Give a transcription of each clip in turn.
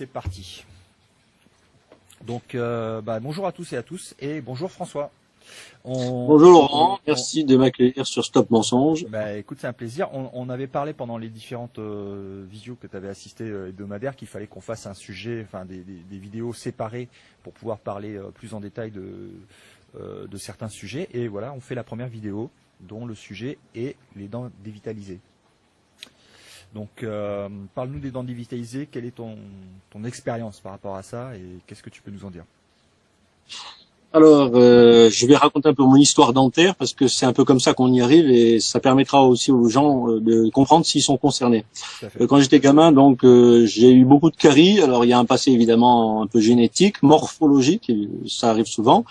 c'est parti. Donc, bonjour à tous et à tous, et bonjour François. Bonjour Laurent, merci de m'accueillir sur Stop Mensonge. Écoute, c'est un plaisir. On avait parlé pendant les différentes visios que tu avais assisté hebdomadaires qu'il fallait qu'on fasse un sujet, enfin des vidéos séparées pour pouvoir parler plus en détail de certains sujets. Et voilà, on fait la première vidéo dont le sujet est les dents dévitalisées. Donc, parle-nous des dents dévitalisées. Quelle est ton expérience par rapport à ça et qu'est-ce que tu peux nous en dire? Alors, je vais raconter un peu mon histoire dentaire parce que c'est un peu comme ça qu'on y arrive et ça permettra aussi aux gens de comprendre s'ils sont concernés. Quand j'étais gamin, donc j'ai eu beaucoup de caries. Alors, il y a un passé évidemment un peu génétique, morphologique, et ça arrive souvent.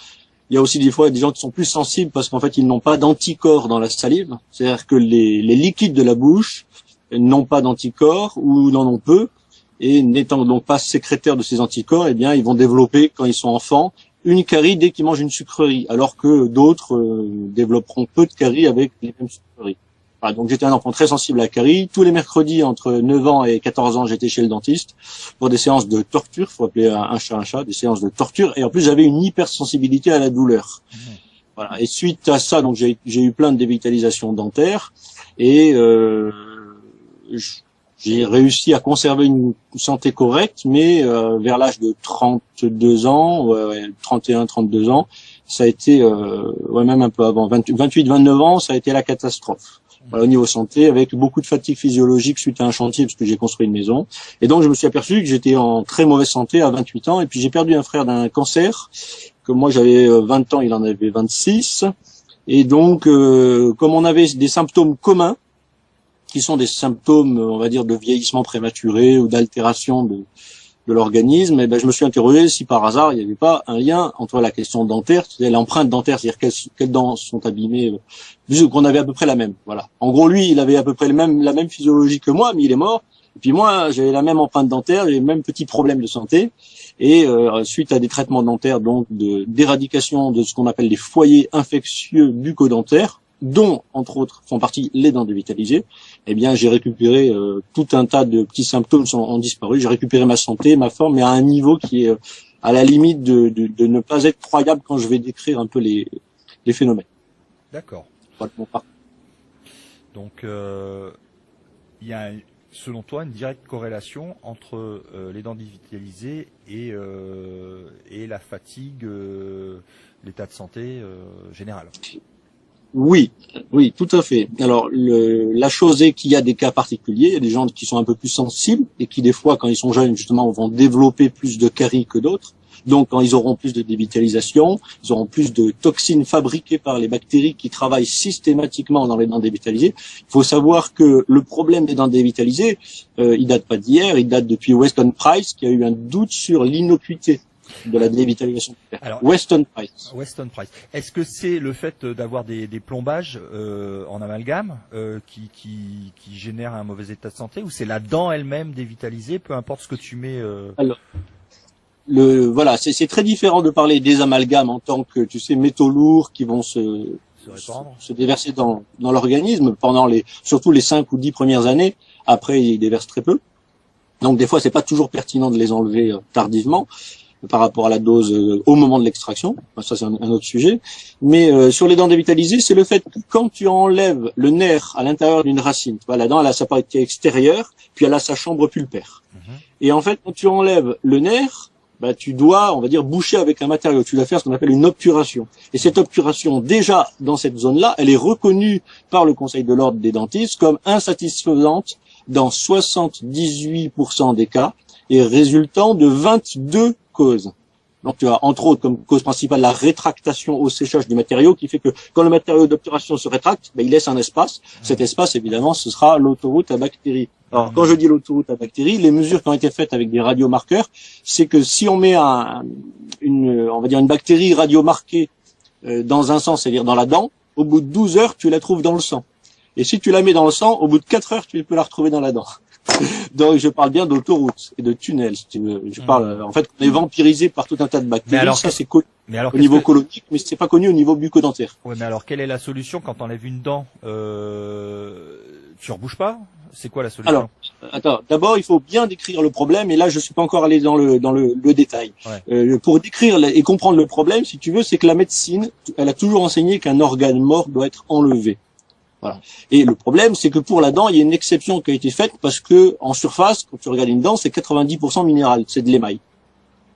Il y a aussi des fois des gens qui sont plus sensibles parce qu'en fait, ils n'ont pas d'anticorps dans la salive. C'est-à-dire que les liquides de la bouche n'ont pas d'anticorps ou n'en ont peu. Et n'étant donc pas sécrétaires de ces anticorps, eh bien, ils vont développer, quand ils sont enfants, une carie dès qu'ils mangent une sucrerie, alors que d'autres développeront peu de caries avec les mêmes sucreries. Voilà, donc j'étais un enfant très sensible à la carie. Tous les mercredis, entre 9 ans et 14 ans, j'étais chez le dentiste pour des séances de torture, faut appeler un chat, des séances de torture. Et en plus, j'avais une hypersensibilité à la douleur. Voilà. Et suite à ça, donc j'ai eu plein de dévitalisations dentaires et j'ai réussi à conserver une santé correcte, mais vers l'âge de 32 ans, 31, 32 ans, ça a été, même un peu avant, 28, 29 ans, ça a été la catastrophe. Voilà, au niveau santé, avec beaucoup de fatigue physiologique suite à un chantier, parce que j'ai construit une maison. Et donc, je me suis aperçu que j'étais en très mauvaise santé à 28 ans, et puis j'ai perdu un frère d'un cancer, que moi j'avais 20 ans, il en avait 26. Et donc, comme on avait des symptômes communs, qui sont des symptômes, on va dire, de vieillissement prématuré ou d'altération de l'organisme, et je me suis interrogé si par hasard il n'y avait pas un lien entre la question dentaire, c'est-à-dire l'empreinte dentaire, c'est-à-dire quelles dents sont abîmées, vu qu'on avait à peu près la même. Voilà. En gros, lui, il avait à peu près la même physiologie que moi, mais il est mort. Et puis moi, j'avais la même empreinte dentaire, j'avais les mêmes petits problèmes de santé. Et suite à des traitements dentaires, donc d'éradication de ce qu'on appelle les foyers infectieux bucco-dentaires, dont, entre autres, font partie les dents dévitalisées, eh bien, j'ai récupéré tout un tas de petits symptômes ont disparu. J'ai récupéré ma santé, ma forme, mais à un niveau qui est à la limite de ne pas être croyable quand je vais décrire un peu les phénomènes. D'accord. Voilà, donc, il y a, selon toi, une directe corrélation entre les dents dévitalisées et la fatigue, l'état de santé général. Oui, tout à fait. Alors, la chose est qu'il y a des cas particuliers, il y a des gens qui sont un peu plus sensibles et qui, des fois, quand ils sont jeunes, justement, vont développer plus de caries que d'autres. Donc, quand ils auront plus de dévitalisation, ils auront plus de toxines fabriquées par les bactéries qui travaillent systématiquement dans les dents dévitalisées. Il faut savoir que le problème des dents dévitalisées, il date pas d'hier, il date depuis Weston Price, qui a eu un doute sur l'innocuité de la dévitalisation. Alors, Weston Price. Est-ce que c'est le fait d'avoir des plombages en amalgame qui génère un mauvais état de santé, ou c'est la dent elle-même dévitalisée, peu importe ce que tu mets Alors, voilà, c'est très différent de parler des amalgames en tant que, tu sais, métaux lourds qui vont se déverser dans l'organisme pendant surtout les 5 ou 10 premières années. Après, ils déversent très peu. Donc, des fois, c'est pas toujours pertinent de les enlever tardivement par rapport à la dose au moment de l'extraction. Ça, c'est un autre sujet. Mais sur les dents dévitalisées, c'est le fait que quand tu enlèves le nerf à l'intérieur d'une racine, tu vois, la dent, elle a sa partie extérieure, puis elle a sa chambre pulpaire. Et en fait, quand tu enlèves le nerf, tu dois, on va dire, boucher avec un matériau. Tu dois faire ce qu'on appelle une obturation. Et cette obturation, déjà, dans cette zone-là, elle est reconnue par le Conseil de l'Ordre des dentistes comme insatisfaisante dans 78% des cas et résultant de 22 causes. Donc tu as entre autres comme cause principale la rétractation au séchage du matériau qui fait que quand le matériau d'obturation se rétracte, il laisse un espace. Cet espace, évidemment, ce sera l'autoroute à bactéries. Alors quand je dis l'autoroute à bactéries, les mesures qui ont été faites avec des radiomarqueurs, c'est que si on met on va dire une bactérie radiomarquée dans un sens, c'est-à-dire dans la dent, au bout de 12 heures, tu la trouves dans le sang. Et si tu la mets dans le sang, au bout de 4 heures, tu peux la retrouver dans la dent. Donc je parle bien d'autoroute et de tunnels, si tu veux. Je parle, en fait, on est vampirisé par tout un tas de bactéries. Mais alors, ça c'est connu au niveau colonique, mais c'est pas connu au niveau bucco-dentaire. Ouais, mais alors quelle est la solution quand on enlève une dent tu rebouches pas C'est quoi la solution? Alors, attends, d'abord, il faut bien décrire le problème, et là, je suis pas encore allé dans le détail. Ouais. Pour décrire et comprendre le problème, si tu veux, c'est que la médecine, elle a toujours enseigné qu'un organe mort doit être enlevé. Voilà. Et le problème, c'est que pour la dent, il y a une exception qui a été faite parce que en surface, quand tu regardes une dent, c'est 90% minéral, c'est de l'émail.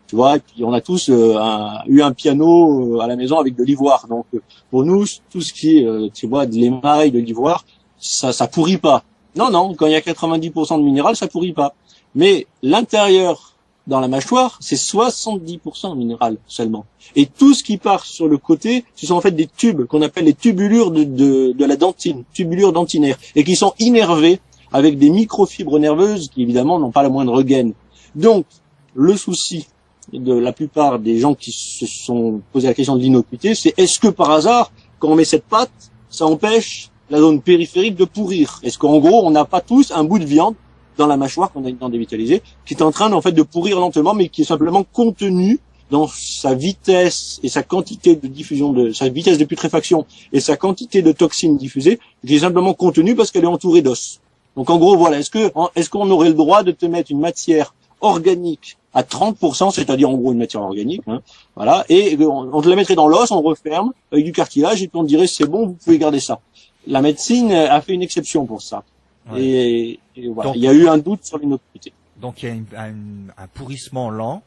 Tu vois, et puis on a tous eu un piano à la maison avec de l'ivoire. Donc pour nous, tout ce qui est, tu vois, de l'émail, de l'ivoire, ça pourrit pas. Non, quand il y a 90% de minéral, ça pourrit pas. Mais l'intérieur dans la mâchoire, c'est 70% minéral seulement. Et tout ce qui part sur le côté, ce sont en fait des tubes qu'on appelle les tubulures de la dentine, tubulures dentinaires, et qui sont innervés avec des microfibres nerveuses qui évidemment n'ont pas la moindre gaine. Donc, le souci de la plupart des gens qui se sont posé la question de l'innocuité, c'est est-ce que par hasard, quand on met cette pâte, ça empêche la zone périphérique de pourrir? Est-ce qu'en gros, on n'a pas tous un bout de viande dans la mâchoire qu'on a une dent dévitalisée, qui est en train en fait de pourrir lentement, mais qui est simplement contenu dans sa vitesse et sa quantité de diffusion sa vitesse de putréfaction et sa quantité de toxines diffusées, qui est simplement contenue parce qu'elle est entourée d'os. Donc en gros, voilà, est-ce qu'on aurait le droit de te mettre une matière organique à 30%, c'est-à-dire en gros une matière organique, hein, voilà, et on te la mettrait dans l'os, on referme avec du cartilage et puis on dirait c'est bon, vous pouvez garder ça. La médecine a fait une exception pour ça. Ouais. Et voilà. Donc, il y a eu un doute sur l'innocuité. Donc il y a un pourrissement lent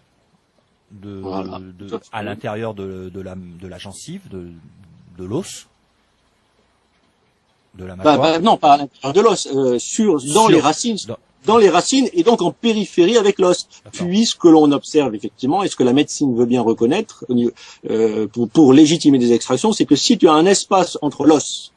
à l'intérieur de la gencive, de l'os, de la mâchoire. Non, pas à l'intérieur de l'os, dans les racines. Dans les racines et donc en périphérie avec l'os. Puis ce que l'on observe effectivement et ce que la médecine veut bien reconnaître pour légitimer des extractions, c'est que si tu as un espace entre l'os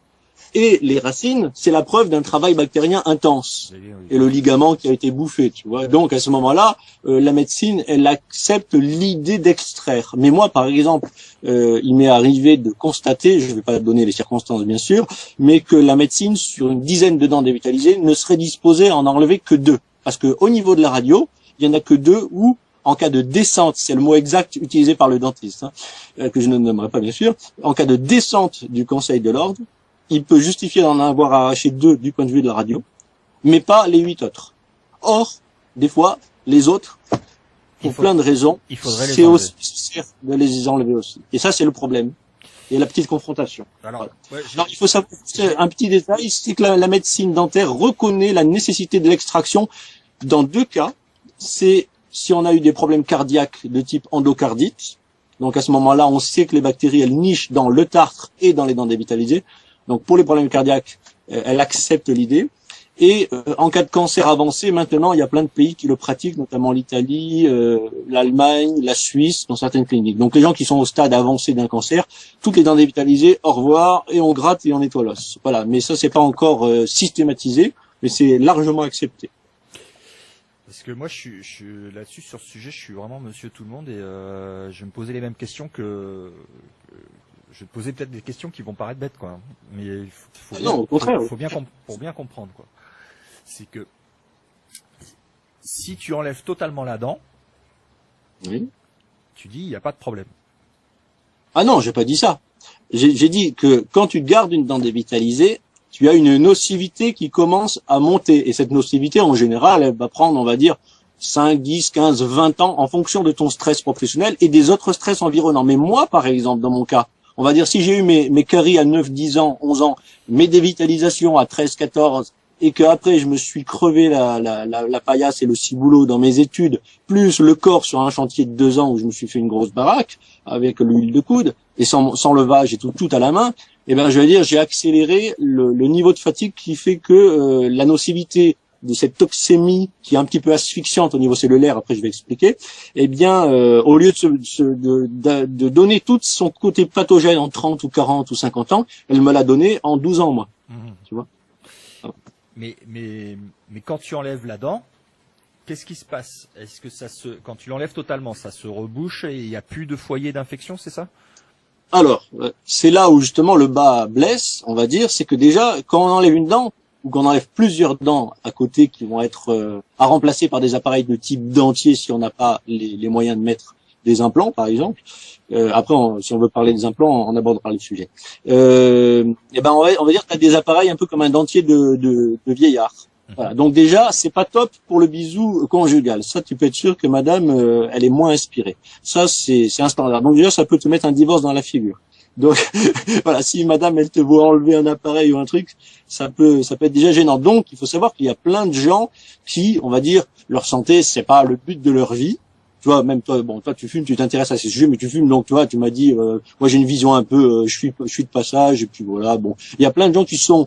et les racines, c'est la preuve d'un travail bactérien intense. Et le ligament qui a été bouffé, tu vois. Donc à ce moment-là, la médecine, elle accepte l'idée d'extraire. Mais moi, par exemple, il m'est arrivé de constater, je ne vais pas donner les circonstances bien sûr, mais que la médecine, sur une dizaine de dents dévitalisées, ne serait disposée à en enlever que 2. Parce que au niveau de la radio, il y en a que 2 où, en cas de descente, c'est le mot exact utilisé par le dentiste, hein, que je ne nommerai pas bien sûr, en cas de descente du Conseil de l'ordre, il peut justifier d'en avoir arraché 2 du point de vue de la radio, mais pas les 8 autres. Or, des fois, les autres, pour plein de raisons, c'est aussi nécessaire de les enlever aussi. Et ça, c'est le problème. Et la petite confrontation. Alors, voilà. Alors il faut savoir, un petit détail, c'est que la médecine dentaire reconnaît la nécessité de l'extraction dans 2 cas. C'est si on a eu des problèmes cardiaques de type endocardite. Donc à ce moment-là, on sait que les bactéries, elles nichent dans le tartre et dans les dents dévitalisées. Donc pour les problèmes cardiaques, elle accepte l'idée. Et en cas de cancer avancé, maintenant, il y a plein de pays qui le pratiquent, notamment l'Italie, l'Allemagne, la Suisse, dans certaines cliniques. Donc les gens qui sont au stade avancé d'un cancer, toutes les dents dévitalisées, au revoir, et on gratte et on nettoie l'os. Voilà. Mais ça, c'est pas encore systématisé, mais c'est largement accepté. Parce que moi, je suis là-dessus, sur ce sujet, je suis vraiment monsieur tout le monde, et je vais me posais les mêmes questions que je vais te poser peut-être des questions qui vont paraître bêtes, quoi. Mais il faut bien comprendre, quoi. C'est que si tu enlèves totalement la dent, oui, tu dis il n'y a pas de problème. Ah non, j'ai pas dit ça. J'ai dit que quand tu gardes une dent dévitalisée, tu as une nocivité qui commence à monter. Et cette nocivité, en général, elle va prendre, on va dire, 5, 10, 15, 20 ans en fonction de ton stress professionnel et des autres stress environnants. Mais moi, par exemple, dans mon cas, on va dire si j'ai eu mes caries à 9, 10 ans, 11 ans, mes dévitalisations à 13, 14, et que après je me suis crevé la paillasse et le ciboulot dans mes études, plus le corps sur un chantier de 2 ans où je me suis fait une grosse baraque avec l'huile de coude et sans levage et tout à la main, eh ben je vais dire j'ai accéléré le niveau de fatigue qui fait que la nocivité de cette toxémie qui est un petit peu asphyxiante au niveau cellulaire, après je vais expliquer, eh bien, au lieu de donner tout son côté pathogène en 30 ou 40 ou 50 ans, elle me l'a donné en 12 ans, moi. Tu vois. Mais quand tu enlèves la dent, qu'est-ce qui se passe? Est-ce que quand tu l'enlèves totalement, ça se rebouche et il n'y a plus de foyer d'infection, c'est ça? Alors, c'est là où justement le bas blesse, on va dire, c'est que déjà, quand on enlève une dent, ou qu'on enlève plusieurs dents à côté qui vont être à remplacer par des appareils de type dentier si on n'a pas les moyens de mettre des implants, par exemple. Après, si on veut parler des implants, on abordera le sujet. Et ben, on va dire que tu as des appareils un peu comme un dentier de vieillard. Voilà. Donc déjà, c'est pas top pour le bisou conjugal. Ça, tu peux être sûr que madame, elle est moins inspirée. Ça, c'est un standard. Donc déjà, ça peut te mettre un divorce dans la figure. Donc voilà, si madame, elle te voit enlever un appareil ou un truc, ça peut être déjà gênant. Donc, il faut savoir qu'il y a plein de gens qui, on va dire, leur santé, c'est pas le but de leur vie. Tu vois, même toi, bon, toi tu fumes, tu t'intéresses à ces sujets, mais tu fumes, donc tu m'as dit, moi j'ai une vision un peu, je suis de passage, et puis voilà, bon, il y a plein de gens qui sont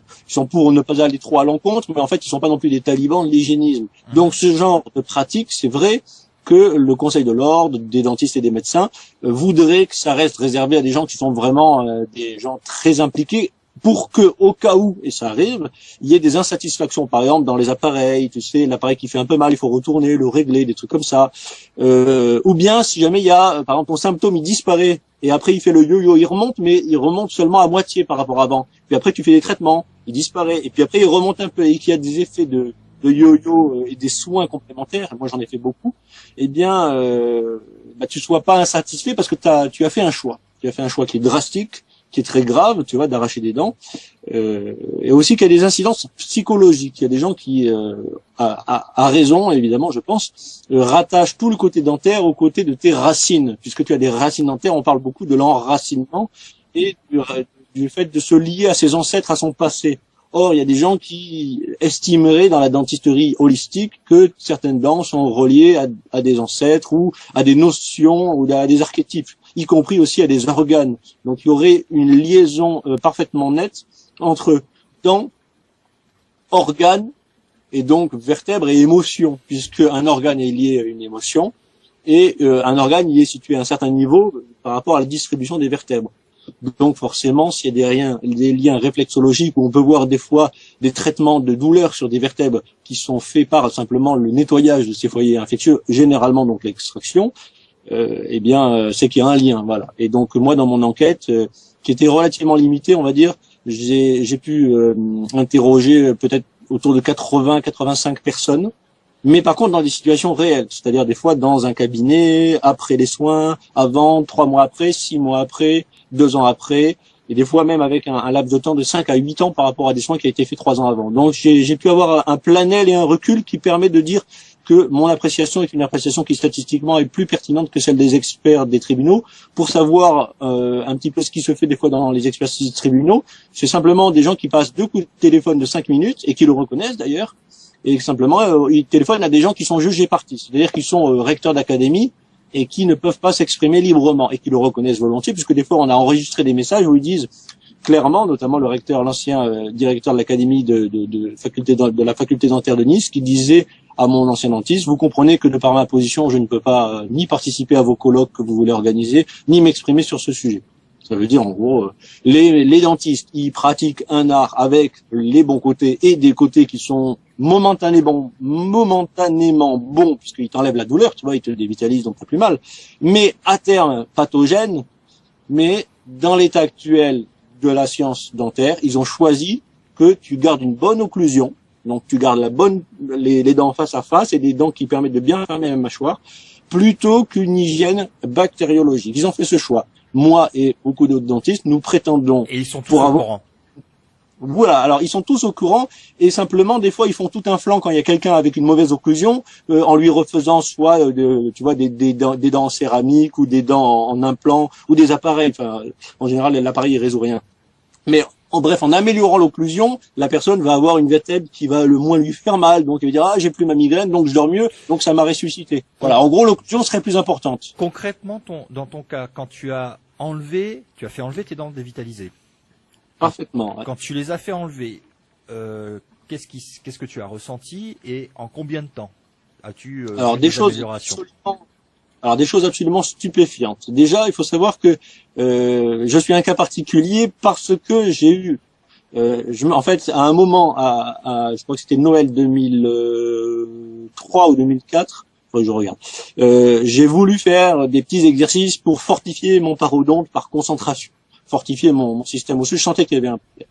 pour ne pas aller trop à l'encontre, mais en fait ils sont pas non plus des talibans de l'hygiénisme. Donc ce genre de pratique, c'est vrai que le Conseil de l'ordre, des dentistes et des médecins voudrait que ça reste réservé à des gens qui sont vraiment des gens très impliqués, pour que, au cas où, et ça arrive, il y ait des insatisfactions. Par exemple, dans les appareils, tu sais, l'appareil qui fait un peu mal, il faut retourner, le régler, des trucs comme ça. Ou bien, si jamais il y a, par exemple, ton symptôme, il disparaît, et après il fait le yo-yo, il remonte, mais il remonte seulement à moitié par rapport à avant. Puis après, tu fais des traitements, il disparaît, et puis après, il remonte un peu, et qu'il y a des effets de yo-yo et des soins complémentaires, moi j'en ai fait beaucoup, eh bien, tu sois pas insatisfait parce que tu as fait un choix. Tu as fait un choix qui est drastique, qui est très grave, tu vois, d'arracher des dents, et aussi qu'il y a des incidences psychologiques. Il y a des gens qui, à raison, évidemment, je pense, rattachent tout le côté dentaire au côté de tes racines. Puisque tu as des racines dentaires, on parle beaucoup de l'enracinement et du fait de se lier à ses ancêtres, à son passé. Or, il y a des gens qui estimeraient dans la dentisterie holistique que certaines dents sont reliées à des ancêtres ou à des notions ou à des archétypes, y compris aussi à des organes. Donc, il y aurait une liaison parfaitement nette entre dents, organes, et donc vertèbres et émotions, puisque un organe est lié à une émotion, et un organe y est situé à un certain niveau par rapport à la distribution des vertèbres. Donc forcément, s'il y a des liens réflexologiques où on peut voir des fois des traitements de douleur sur des vertèbres qui sont faits par simplement le nettoyage de ces foyers infectieux, généralement donc l'extraction, c'est qu'il y a un lien, voilà. Et donc moi dans mon enquête, qui était relativement limitée, on va dire, j'ai pu interroger peut-être autour de 80-85 personnes. Mais par contre, dans des situations réelles, c'est-à-dire des fois dans un cabinet, après les soins, avant, 3 mois après, 6 mois après, 2 ans après, et des fois même avec un laps de temps de 5 à 8 ans par rapport à des soins qui ont été faits 3 ans avant. Donc j'ai pu avoir un planel et un recul qui permet de dire que mon appréciation est une appréciation qui statistiquement est plus pertinente que celle des experts des tribunaux. Pour savoir un petit peu ce qui se fait des fois dans les expertises des tribunaux, c'est simplement des gens qui passent 2 coups de téléphone de 5 minutes, et qui le reconnaissent d'ailleurs, et simplement ils téléphonent à des gens qui sont jugés partis, c'est-à-dire qu'ils sont recteurs d'académie et qui ne peuvent pas s'exprimer librement et qui le reconnaissent volontiers, puisque des fois on a enregistré des messages où ils disent clairement, notamment le recteur, l'ancien directeur de l'académie de la faculté dentaire de Nice, qui disait à mon ancien dentiste: vous comprenez que de par ma position, je ne peux pas ni participer à vos colloques que vous voulez organiser, ni m'exprimer sur ce sujet. Ça veut dire, en gros, les dentistes, ils pratiquent un art avec les bons côtés et des côtés qui sont momentanément bons, puisqu'ils t'enlèvent la douleur, tu vois, ils te dévitalisent, donc t'as plus mal. Mais à terme, pathogènes. Mais dans l'état actuel de la science dentaire, ils ont choisi que tu gardes une bonne occlusion. Donc tu gardes les dents face à face et des dents qui permettent de bien fermer la mâchoire, plutôt qu'une hygiène bactériologique. Ils ont fait ce choix. Moi et beaucoup d'autres dentistes, nous prétendons... Et ils sont tous au courant. Voilà, alors ils sont tous au courant, et simplement des fois ils font tout un flanc quand il y a quelqu'un avec une mauvaise occlusion, en lui refaisant soit tu vois des dents en céramique ou des dents en implant ou des appareils. Enfin, en général l'appareil il résout rien. Mais en améliorant l'occlusion, la personne va avoir une vertèbre qui va le moins lui faire mal, donc il va dire: ah, j'ai plus ma migraine, donc je dors mieux, donc ça m'a ressuscité. Voilà, en gros l'occlusion serait plus importante. Concrètement, dans ton cas, quand tu as fait enlever tes dents dévitalisées. Parfaitement. Ouais. Quand tu les as fait enlever, qu'est-ce que tu as ressenti et en combien de temps as-tu des choses absolument stupéfiantes. Déjà, il faut savoir que je suis un cas particulier parce que j'ai eu, en fait, à un moment, je crois que c'était Noël 2003 ou 2004. Je regarde. J'ai voulu faire des petits exercices pour fortifier mon parodonte par concentration, fortifier mon système osseux. Je sentais qu'il y avait un problème.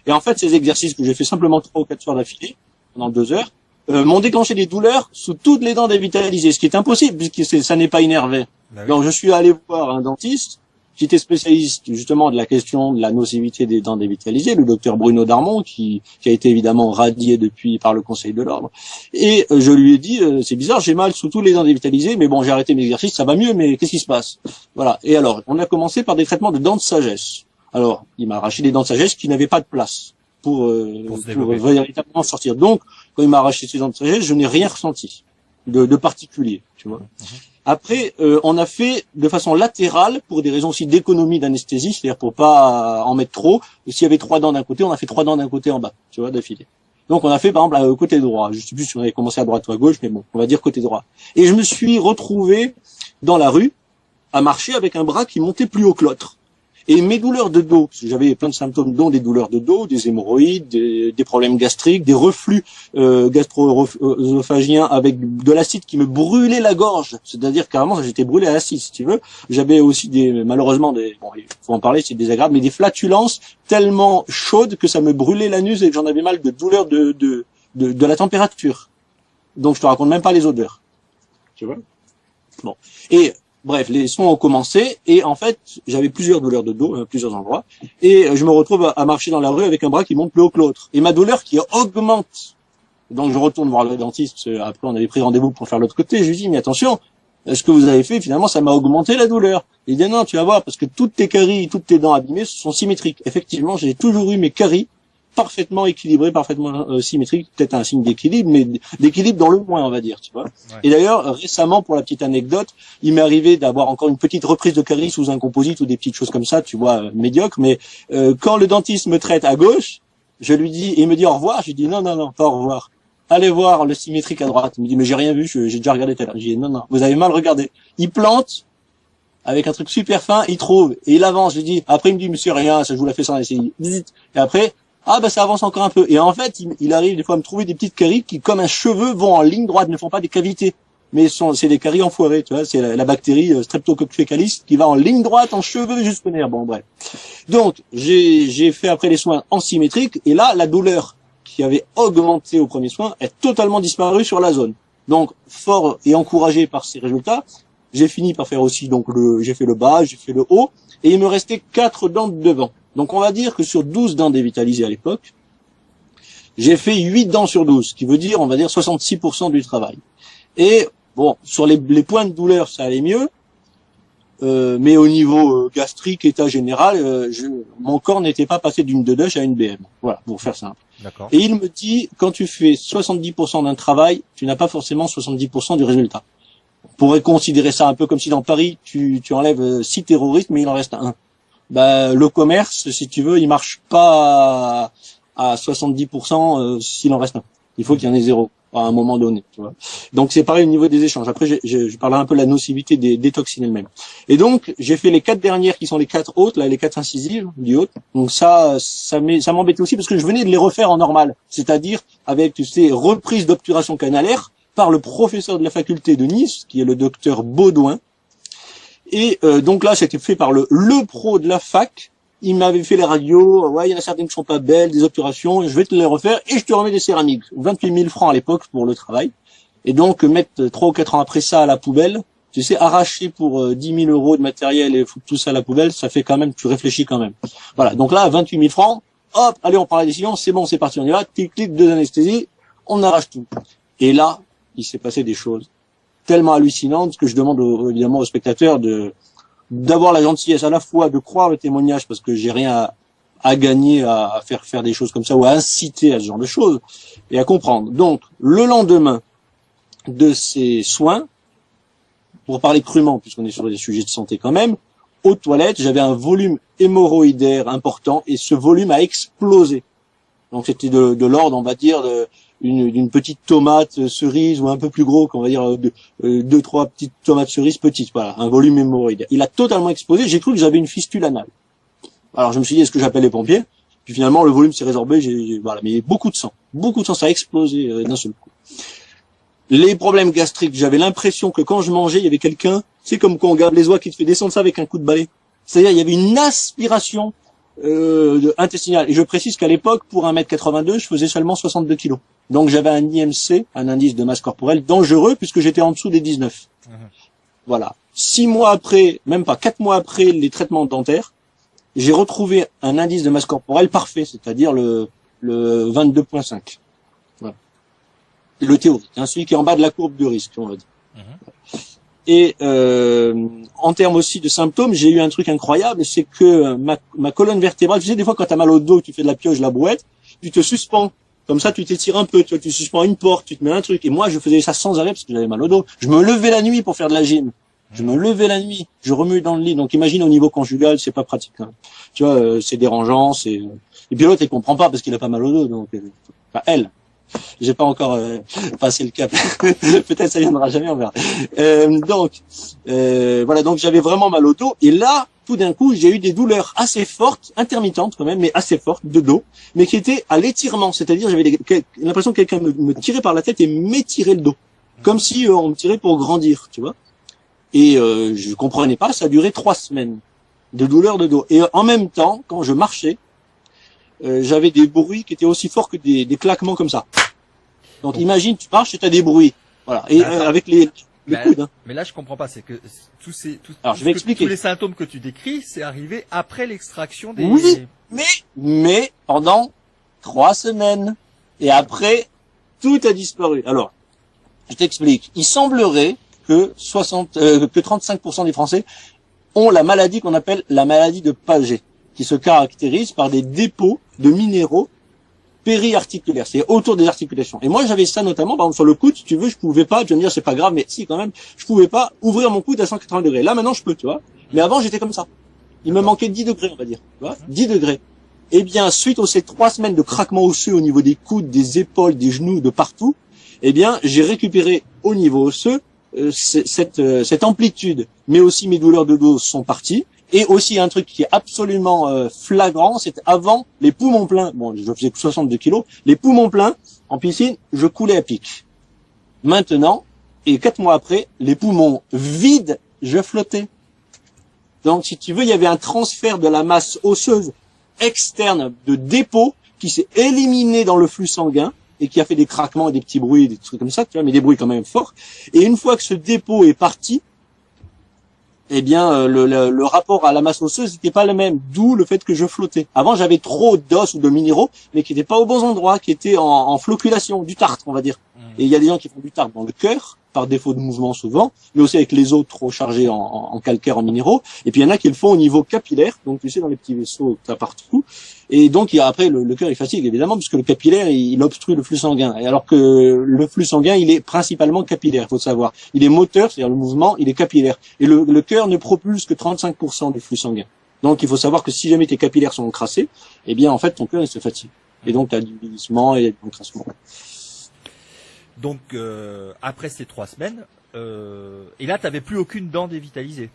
Et en fait, ces exercices que j'ai fait simplement 3 ou 4 soirs d'affilée, pendant 2 heures, m'ont déclenché des douleurs sous toutes les dents dévitalisées, ce qui est impossible puisque ça n'est pas innervé. Bah oui. Donc je suis allé voir un dentiste qui était spécialiste justement de la question de la nocivité des dents dévitalisées, le docteur Bruno Darmon, qui a été évidemment radié depuis par le Conseil de l'Ordre. Et je lui ai dit, c'est bizarre, j'ai mal sous tous les dents dévitalisées, mais bon, j'ai arrêté mes exercices, ça va mieux, mais qu'est-ce qui se passe? Voilà. Et alors, on a commencé par des traitements de dents de sagesse. Alors, il m'a arraché des dents de sagesse qui n'avaient pas de place pour véritablement sortir. Donc, quand il m'a arraché ces dents de sagesse, je n'ai rien ressenti de particulier, tu vois. Après, on a fait de façon latérale pour des raisons aussi d'économie d'anesthésie, c'est-à-dire pour pas en mettre trop. S'il y avait 3 dents d'un côté, on a fait 3 dents d'un côté en bas, tu vois, d'affilée. Donc on a fait par exemple côté droit. Je sais plus si on avait commencé à droite ou à gauche, mais bon, on va dire côté droit. Et je me suis retrouvé dans la rue à marcher avec un bras qui montait plus haut que l'autre. Et mes douleurs de dos, parce que j'avais plein de symptômes, dont des douleurs de dos, des hémorroïdes, des problèmes gastriques, des reflux gastro-œsophagiens avec de l'acide qui me brûlait la gorge. C'est-à-dire carrément, j'étais brûlé à l'acide, si tu veux. J'avais aussi malheureusement il faut en parler, c'est désagréable, mais des flatulences tellement chaudes que ça me brûlait l'anus et que j'en avais mal de douleurs de la température. Donc je te raconte même pas les odeurs. Tu vois? Bon. Et bref, les soins ont commencé et en fait, j'avais plusieurs douleurs de dos, plusieurs endroits, et je me retrouve à marcher dans la rue avec un bras qui monte plus haut que l'autre. Et ma douleur qui augmente. Donc je retourne voir le dentiste, parce que après on avait pris rendez-vous pour faire l'autre côté, je lui dis, mais attention, ce que vous avez fait, finalement, ça m'a augmenté la douleur. Il dit, non, tu vas voir, parce que toutes tes caries, toutes tes dents abîmées sont symétriques. Effectivement, j'ai toujours eu mes caries parfaitement équilibré, parfaitement symétrique, peut-être un signe d'équilibre, mais d'équilibre dans le moins, on va dire, tu vois. Ouais. Et d'ailleurs, récemment, pour la petite anecdote, il m'est arrivé d'avoir encore une petite reprise de caries sous un composite ou des petites choses comme ça, tu vois, médiocres, mais quand le dentiste me traite à gauche, je lui dis, et il me dit au revoir, je lui dis non, pas au revoir. Allez voir le symétrique à droite. Il me dit, mais j'ai rien vu, j'ai déjà regardé tout à l'heure. Je dis, non, vous avez mal regardé. Il plante, avec un truc super fin, il trouve, et il avance, je dis, après il me dit, monsieur, rien, ça je vous l'ai fait sans essayer. Et après, ça avance encore un peu. Et en fait, il arrive des fois à me trouver des petites caries qui, comme un cheveu, vont en ligne droite, ne font pas des cavités. Mais c'est des caries enfoirées, tu vois, c'est la bactérie Streptococcus fecalis qui va en ligne droite, en cheveux jusqu'au nerf. Bon, bref. Donc, j'ai fait après les soins en symétrique, et là, la douleur qui avait augmenté au premier soin est totalement disparue sur la zone. Donc, fort et encouragé par ces résultats, j'ai fini par faire aussi, donc j'ai fait le bas, j'ai fait le haut, et il me restait 4 dents de devant. Donc, on va dire que sur 12 dents dévitalisées à l'époque, j'ai fait 8 dents sur 12, ce qui veut dire, on va dire, 66% du travail. Et, bon, sur les points de douleur, ça allait mieux, mais au niveau gastrique, état général, mon corps n'était pas passé d'une DDoS à une BM. Voilà, pour faire simple. D'accord. Et il me dit, quand tu fais 70% d'un travail, tu n'as pas forcément 70% du résultat. On pourrait considérer ça un peu comme si dans Paris, tu enlèves 6 terroristes, mais il en reste un. Le commerce, si tu veux, il marche pas à 70% s'il en reste un. Il faut qu'il y en ait 0 à un moment donné, tu vois. Donc c'est pareil au niveau des échanges. Après, je parlerai un peu de la nocivité des toxines elles-mêmes. Et donc, j'ai fait les 4 dernières qui sont les 4 hautes, là, les 4 incisives du haut. Donc ça m'embêtait aussi parce que je venais de les refaire en normal. C'est-à-dire avec, tu sais, reprise d'obturation canalaire par le professeur de la faculté de Nice, qui est le docteur Baudouin. Et donc là, c'était fait par le pro de la fac. Il m'avait fait les radios, ouais, il y en a certaines qui sont pas belles, des obturations, je vais te les refaire et je te remets des céramiques. 28 000 francs à l'époque pour le travail. Et donc, mettre 3 ou 4 ans après ça à la poubelle, tu sais, arracher pour 10 000 euros de matériel et foutre tout ça à la poubelle, ça fait quand même, tu réfléchis quand même. Voilà, donc là, 28 000 francs, hop, allez, on prend la décision, c'est bon, c'est parti, on y va, clic, 2 anesthésies, on arrache tout. Et là, il s'est passé des choses tellement hallucinantes que je demande évidemment aux spectateurs d'avoir la gentillesse à la fois de croire le témoignage parce que j'ai rien à gagner à faire des choses comme ça ou à inciter à ce genre de choses et à comprendre. Donc, le lendemain de ces soins, pour parler crûment puisqu'on est sur des sujets de santé quand même, aux toilettes, j'avais un volume hémorroïdaire important et ce volume a explosé. Donc c'était de l'ordre, on va dire, d'une petite tomate cerise ou un peu plus gros, qu'on va dire 2-3 petites tomates cerises petites, voilà, un volume hémorroïdaire. Il a totalement explosé, j'ai cru que j'avais une fistule anale. Alors je me suis dit, est-ce que j'appelle les pompiers? Puis finalement, le volume s'est résorbé, voilà, mais beaucoup de sang, ça a explosé d'un seul coup. Les problèmes gastriques, j'avais l'impression que quand je mangeais, il y avait quelqu'un, c'est comme quand on garde les oies qui te fait descendre ça avec un coup de balai. C'est-à-dire, il y avait une aspiration intestinale. Et je précise qu'à l'époque, pour 1m82, je faisais seulement 62 kilos. Donc j'avais un IMC, un indice de masse corporelle, dangereux, puisque j'étais en dessous des 19. Voilà. 6 mois après, même pas 4 mois après les traitements dentaires, j'ai retrouvé un indice de masse corporelle parfait, c'est-à-dire le 22,5. Voilà. Le théorique, hein, celui qui est en bas de la courbe de risque, on va dire. Et en termes aussi de symptômes, j'ai eu un truc incroyable, c'est que ma colonne vertébrale, tu sais, des fois quand tu as mal au dos, tu fais de la pioche, de la brouette, tu te suspends. Comme ça, tu t'étires un peu, tu suspends une porte, tu te mets un truc. Et moi, je faisais ça sans arrêt parce que j'avais mal au dos. Je me levais la nuit pour faire de la gym. Je me levais la nuit, je remuais dans le lit. Donc imagine au niveau conjugal, c'est pas pratique. Hein. Tu vois, c'est dérangeant. Et puis l'autre, il comprend pas parce qu'il a pas mal au dos. Donc, enfin, elle. J'ai pas encore passé le cap. Peut-être ça viendra jamais, on verra. Voilà, donc j'avais vraiment mal au dos. Et là, tout d'un coup, j'ai eu des douleurs assez fortes, intermittentes quand même, mais assez fortes, de dos, mais qui étaient à l'étirement. C'est-à-dire, j'avais l'impression que quelqu'un me tirait par la tête et m'étirait le dos. Comme si on me tirait pour grandir, tu vois. Et je comprenais pas, ça a duré 3 semaines de douleurs de dos. Et en même temps, quand je marchais, j'avais des bruits qui étaient aussi forts que des claquements comme ça. Donc imagine, tu marches et tu as des bruits. Voilà. Et avec les coudes. Hein. Mais là, je comprends pas. C'est que Alors, je vais expliquer. Tous les symptômes que tu décris, c'est arrivé après l'extraction des... Oui, mais pendant 3 semaines. Et après, tout a disparu. Alors, je t'explique. Il semblerait que 35% des Français ont la maladie qu'on appelle la maladie de Paget, qui se caractérise par des dépôts de minéraux périarticulaires, c'est autour des articulations. Et moi, j'avais ça notamment, par exemple, sur le coude, si tu veux, je pouvais pas, tu vas me dire, c'est pas grave, mais si, quand même, je pouvais pas ouvrir mon coude à 180 degrés. Là, maintenant, je peux, tu vois. Mais avant, j'étais comme ça. Il me manquait 10 degrés, on va dire, tu vois, 10 degrés. Eh bien, suite aux ces 3 semaines de craquement osseux au niveau des coudes, des épaules, des genoux, de partout, eh bien, j'ai récupéré au niveau osseux cette amplitude, mais aussi mes douleurs de dos sont parties. Et aussi un truc qui est absolument flagrant, c'est avant les poumons pleins. Bon, je faisais 62 kilos. Les poumons pleins en piscine, je coulais à pic. Maintenant, et 4 mois après, les poumons vides, je flottais. Donc, si tu veux, il y avait un transfert de la masse osseuse externe de dépôt qui s'est éliminé dans le flux sanguin et qui a fait des craquements et des petits bruits, des trucs comme ça, tu vois, mais des bruits quand même forts. Et une fois que ce dépôt est parti, eh bien, le rapport à la masse osseuse n'était pas le même, d'où le fait que je flottais. Avant, j'avais trop d'os ou de minéraux, mais qui n'étaient pas aux bons endroits, qui étaient en floculation, du tartre, on va dire. Et il y a des gens qui font du tartre dans le cœur, par défaut de mouvement souvent, mais aussi avec les os trop chargés en calcaire, en minéraux. Et puis il y en a qui le font au niveau capillaire, donc tu sais, dans les petits vaisseaux que tu as partout. Et donc après, le cœur il fatigue évidemment, puisque le capillaire il obstrue le flux sanguin. Et alors que le flux sanguin il est principalement capillaire, faut le savoir. Il est moteur, c'est-à-dire le mouvement, il est capillaire. Et le cœur ne propulse que 35% du flux sanguin. Donc il faut savoir que si jamais tes capillaires sont encrassés, eh bien en fait ton cœur il se fatigue. Et donc tu as du vieillissement et du encrassement. Donc après ces 3 semaines, et là tu n'avais plus aucune dent dévitalisée.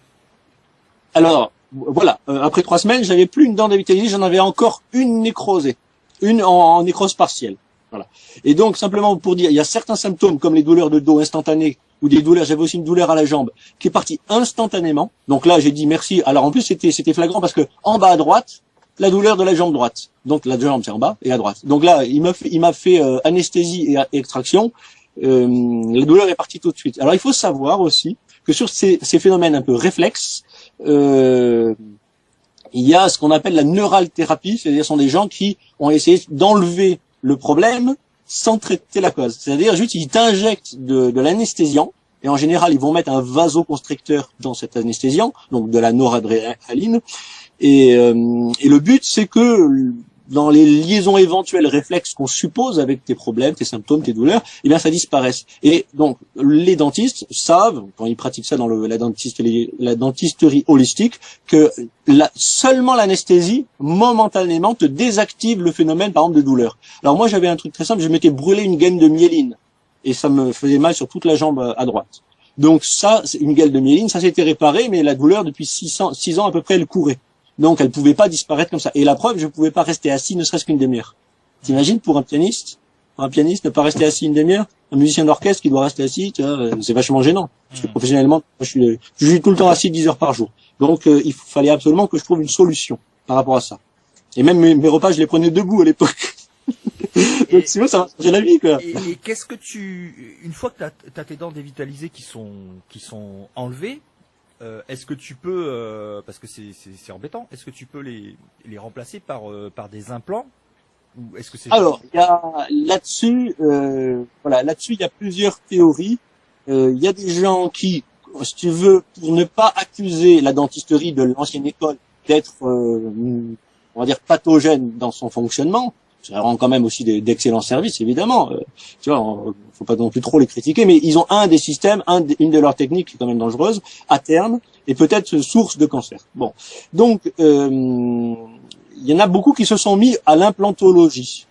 Alors voilà, après 3 semaines, j'avais plus une dent dévitalisée, j'en avais encore une nécrosée, une en nécrose partielle. Voilà. Et donc simplement pour dire, il y a certains symptômes comme les douleurs de dos instantanées ou des douleurs, j'avais aussi une douleur à la jambe qui est partie instantanément. Donc là j'ai dit merci. Alors en plus c'était flagrant parce que en bas à droite, la douleur de la jambe droite. Donc la jambe c'est en bas et à droite. Donc là il m'a fait anesthésie et extraction. La douleur est partie tout de suite. Alors il faut savoir aussi que sur ces phénomènes un peu réflexes, il y a ce qu'on appelle la neuralthérapie, c'est-à-dire ce sont des gens qui ont essayé d'enlever le problème sans traiter la cause. C'est-à-dire juste ils t'injectent de l'anesthésiant et en général ils vont mettre un vasoconstricteur dans cet anesthésiant, donc de la noradrénaline. Et le but c'est que dans les liaisons éventuelles réflexes qu'on suppose avec tes problèmes, tes symptômes, tes douleurs, eh bien ça disparaisse. Et donc les dentistes savent, quand ils pratiquent ça dans la dentisterie holistique, que seulement l'anesthésie momentanément te désactive le phénomène par exemple de douleur. Alors moi j'avais un truc très simple, je m'étais brûlé une gaine de myéline et ça me faisait mal sur toute la jambe à droite. Donc ça, c'est une gaine de myéline, ça s'était réparé, mais la douleur depuis 6 ans à peu près elle courait. Donc, elle pouvait pas disparaître comme ça. Et la preuve, je pouvais pas rester assis ne serait-ce qu'une demi-heure. T'imagines pour un pianiste ne pas rester assis une demi-heure? Un musicien d'orchestre qui doit rester assis, tu vois, c'est vachement gênant. Parce que professionnellement, je suis tout le temps assis 10 heures par jour. Donc, il fallait absolument que je trouve une solution par rapport à ça. Et même mes repas, je les prenais debout à l'époque. Donc, sinon, ça va changer la vie, quoi. Et qu'est-ce que une fois que t'as tes dents dévitalisées qui sont enlevées, est-ce que tu peux, parce que c'est embêtant, est-ce que tu peux les remplacer par des implants ou est-ce que c'est... Alors, il y a là-dessus, là-dessus, il y a plusieurs théories. Il y a des gens qui, si tu veux, pour ne pas accuser la dentisterie de l'ancienne école d'être, on va dire, pathogène dans son fonctionnement, ça rend quand même aussi d'excellents services, évidemment. Tu vois, faut pas non plus trop les critiquer, mais ils ont un des systèmes, une de leurs techniques qui est quand même dangereuse, à terme, et peut-être source de cancer. Bon, donc il y en a beaucoup qui se sont mis à l'implantologie.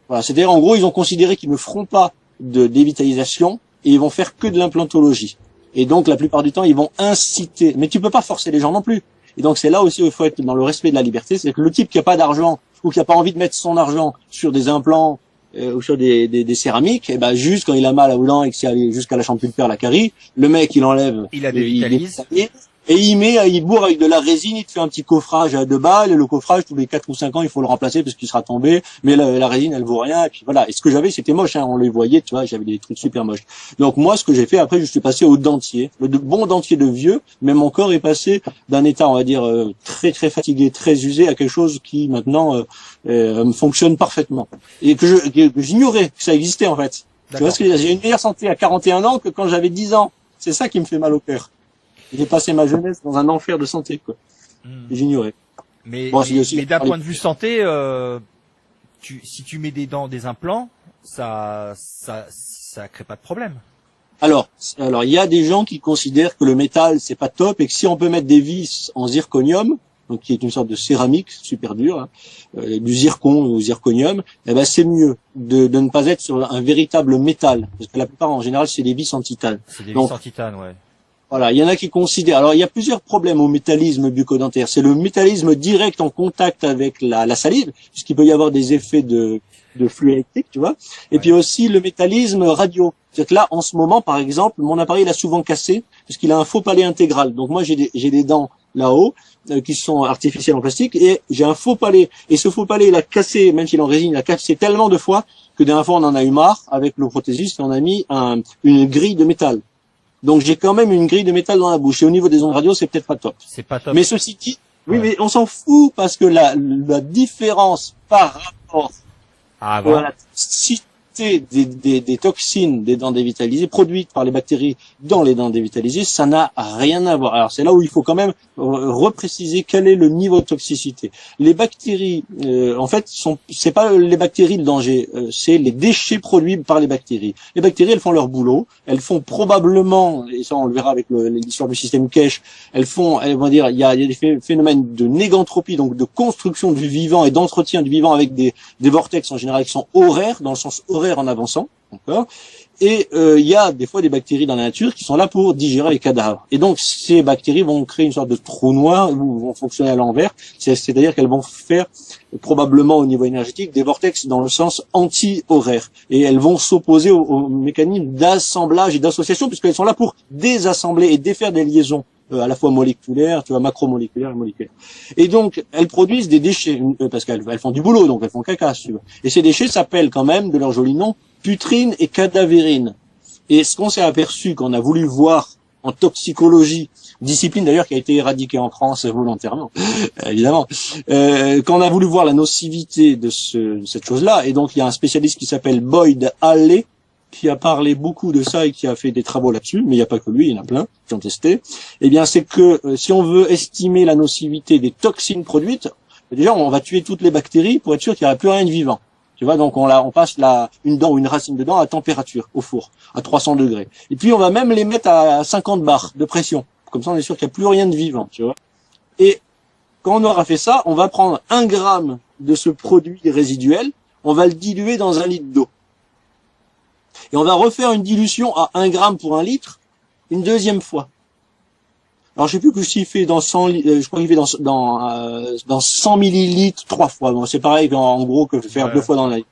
Voilà, c'est-à-dire en gros, ils ont considéré qu'ils ne feront pas de dévitalisation et ils vont faire que de l'implantologie. Et donc la plupart du temps, ils vont inciter, mais tu peux pas forcer les gens non plus. Et donc c'est là aussi où il faut être dans le respect de la liberté, c'est que le type qui a pas d'argent ou qui a pas envie de mettre son argent sur des implants ou sur des céramiques, et ben juste quand il a mal à dents et que c'est allé jusqu'à la chambre pulpaire, la carie, le mec il enlève, il la dévitalise. Et il bourre avec de la résine, il te fait un petit coffrage à 2 balles, et le coffrage, tous les 4 ou 5 ans, il faut le remplacer parce qu'il sera tombé, mais la résine, elle vaut rien, et puis voilà. Et ce que j'avais, c'était moche, on les voyait, tu vois, j'avais des trucs super moches. Donc moi, ce que j'ai fait, après, je suis passé au dentier, le bon dentier de vieux, mais mon corps est passé d'un état, on va dire, très très fatigué, très usé, à quelque chose qui, maintenant, fonctionne parfaitement. Et que j'ignorais que ça existait, en fait. Tu vois ce que je veux dire, j'ai une meilleure santé à 41 ans que quand j'avais 10 ans. C'est ça qui me fait mal au cœur. J'ai passé ma jeunesse dans un enfer de santé, quoi. J'ignorais. Mais d'un point de vue santé, si tu mets des implants, ça crée pas de problème. Alors, il y a des gens qui considèrent que le métal c'est pas top et que si on peut mettre des vis en zirconium, donc qui est une sorte de céramique super dure, du zircon ou zirconium, eh ben c'est mieux de ne pas être sur un véritable métal, parce que la plupart en général c'est des vis en titane. C'est des vis en titane, ouais. Voilà, il y en a qui considèrent. Alors, il y a plusieurs problèmes au métallisme bucco-dentaire. C'est le métallisme direct en contact avec la salive, puisqu'il peut y avoir des effets de flux électrique, tu vois. Et puis aussi le métallisme radio. C'est-à-dire que là, en ce moment, par exemple, mon appareil il a souvent cassé, puisqu'il a un faux palais intégral. Donc moi, j'ai des dents là-haut qui sont artificielles en plastique, et j'ai un faux palais. Et ce faux palais, il a cassé, même s'il est en résine, il a cassé tellement de fois que dernière fois, on en a eu marre avec le prothésiste et on a mis une grille de métal. Donc j'ai quand même une grille de métal dans la bouche. Et au niveau des ondes radio, c'est peut-être pas top. C'est pas top. Mais ceci dit, oui, mais on s'en fout parce que la différence par rapport à la toxicité des toxines des dents dévitalisées produites par les bactéries dans les dents dévitalisées, ça n'a rien à voir. Alors c'est là où il faut quand même repréciser quel est le niveau de toxicité. Les bactéries, en fait, c'est pas les bactéries le danger, c'est les déchets produits par les bactéries. Les bactéries, elles font leur boulot, elles font probablement, et ça on le verra avec l'histoire du système Koch, elles vont dire, il y a des phénomènes de négantropie, donc de construction du vivant et d'entretien du vivant avec des vortex en général qui sont horaires, dans le sens horaire en avançant, d'accord. Et il y a des fois des bactéries dans la nature qui sont là pour digérer les cadavres. Et donc ces bactéries vont créer une sorte de trou noir ou vont fonctionner à l'envers. C'est-à-dire qu'elles vont faire probablement au niveau énergétique des vortex dans le sens anti-horaire. Et elles vont s'opposer au mécanisme d'assemblage et d'association puisqu'elles sont là pour désassembler et défaire des liaisons à la fois moléculaires, tu vois, macromoléculaires et moléculaires. Et donc, elles produisent des déchets, parce qu'elles font du boulot, donc elles font caca, tu vois. Et ces déchets s'appellent quand même, de leur joli nom, putrine et cadavérine. Et ce qu'on s'est aperçu, qu'on a voulu voir en toxicologie, discipline d'ailleurs qui a été éradiquée en France volontairement, évidemment, quand on a voulu voir la nocivité de cette chose-là, et donc il y a un spécialiste qui s'appelle Boyd Halley, qui a parlé beaucoup de ça et qui a fait des travaux là-dessus, mais il n'y a pas que lui, il y en a plein qui ont testé, eh bien c'est que si on veut estimer la nocivité des toxines produites, déjà on va tuer toutes les bactéries pour être sûr qu'il n'y aura plus rien de vivant. Tu vois, donc on passe une dent ou une racine de dent à température, au four, à 300 degrés. Et puis on va même les mettre à 50 bars de pression. Comme ça on est sûr qu'il n'y a plus rien de vivant, tu vois. Et quand on aura fait ça, on va prendre 1 gramme de ce produit résiduel, on va le diluer dans 1 litre d'eau. Et on va refaire une dilution à 1 gramme pour 1 litre, une deuxième fois. Alors, je sais plus que s'il fait dans 100, je crois qu'il fait dans 100 millilitres 3 fois. Bon, c'est pareil, en gros, que faire 2 fois dans la litre.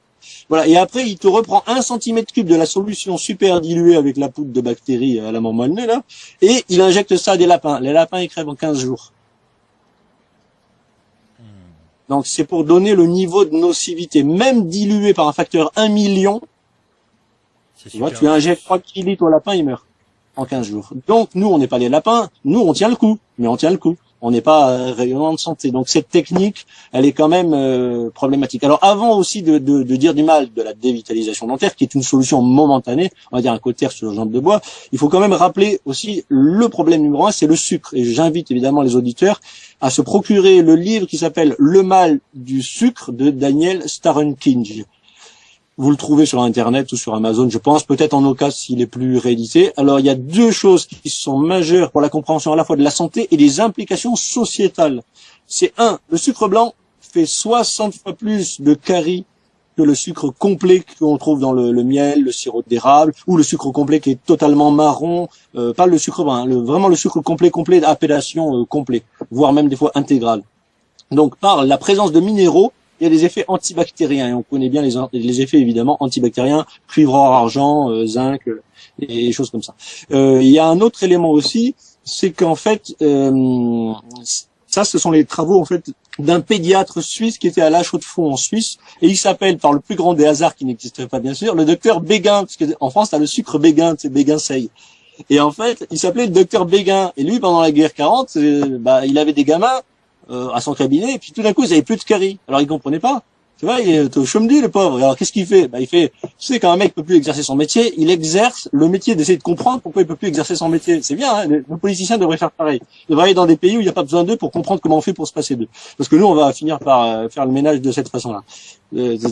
Voilà. Et après, il te reprend 1 centimètre cube de la solution super diluée avec la poudre de bactéries à la mormonne, là, et il injecte ça à des lapins. Les lapins, ils crèvent en 15 jours. Donc, c'est pour donner le niveau de nocivité, même dilué par un facteur 1 million. Tu vois, tu injectes 3 millilitres au lapin, il meurt. en 15 jours. Donc, nous, on n'est pas des lapins. Nous, on tient le coup. Mais on tient le coup. On n'est pas rayonnant de santé. Donc, cette technique, elle est quand même problématique. Alors, avant aussi de dire du mal de la dévitalisation dentaire, qui est une solution momentanée, on va dire un cautère sur la jambe de bois, il faut quand même rappeler aussi le problème numéro 1, c'est le sucre. Et j'invite évidemment les auditeurs à se procurer le livre qui s'appelle Le mal du sucre de Daniel Starenkinge. Vous le trouvez sur Internet ou sur Amazon, je pense, peut-être en occasion s'il est plus réédité. Alors, il y a deux choses qui sont majeures pour la compréhension à la fois de la santé et des implications sociétales. C'est le sucre blanc fait 60 fois plus de caries que le sucre complet qu'on trouve dans le miel, le sirop d'érable, ou le sucre complet qui est totalement marron, pas le sucre brun, vraiment le sucre complet d'appellation complet, voire même des fois intégral. Donc, par la présence de minéraux, il y a des effets antibactériens, et on connaît bien les effets évidemment antibactériens, cuivre, or, argent, zinc, et choses comme ça. Il y a un autre élément aussi, c'est qu'en fait, ça ce sont les travaux en fait d'un pédiatre suisse qui était à La Chaux-de-Fonds en Suisse, et il s'appelle, par le plus grand des hasards qui n'existerait pas bien sûr, le docteur Béguin, parce qu'en France t'as le sucre Béguin, c'est Béguin-Seille. Et en fait, il s'appelait le docteur Béguin, et lui pendant la guerre 40, il avait des gamins à son cabinet, et puis tout d'un coup, ils avaient plus de caries. Alors, il comprenait pas. Tu vois, il est au chômage, le pauvre. Alors, qu'est-ce qu'il fait? Il fait, tu sais, quand un mec peut plus exercer son métier, il exerce le métier d'essayer de comprendre pourquoi il peut plus exercer son métier. C'est bien, hein, le politicien devrait faire pareil. Il devrait aller dans des pays où il n'y a pas besoin d'eux pour comprendre comment on fait pour se passer d'eux. Parce que nous, on va finir par faire le ménage de cette façon-là.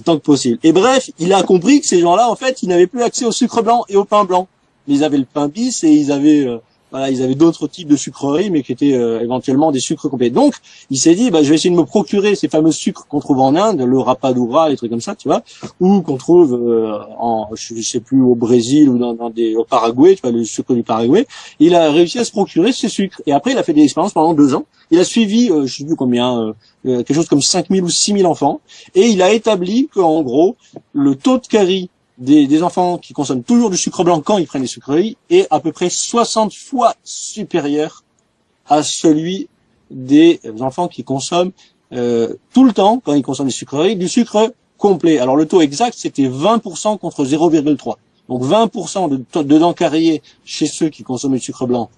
Tant que possible. Et bref, il a compris que ces gens-là, en fait, ils n'avaient plus accès au sucre blanc et au pain blanc. Mais ils avaient le pain bis et ils avaient d'autres types de sucreries, mais qui étaient éventuellement des sucres complets. Donc, il s'est dit, je vais essayer de me procurer ces fameux sucres qu'on trouve en Inde, le rapadura, les trucs comme ça, tu vois, ou qu'on trouve je sais plus, au Brésil ou au Paraguay, tu vois, le sucre du Paraguay. Il a réussi à se procurer ces sucres. Et après, il a fait des expériences pendant 2 ans. Il a suivi, je sais plus combien, quelque chose comme 5000 ou 6000 enfants, et il a établi qu'en gros, le taux de carie des enfants qui consomment toujours du sucre blanc quand ils prennent des sucreries est à peu près 60 fois supérieur à celui des enfants qui consomment tout le temps, quand ils consomment des sucreries, du sucre complet. Alors le taux exact, c'était 20% contre 0,3. Donc 20% de dents carriées chez ceux qui consomment du sucre blanc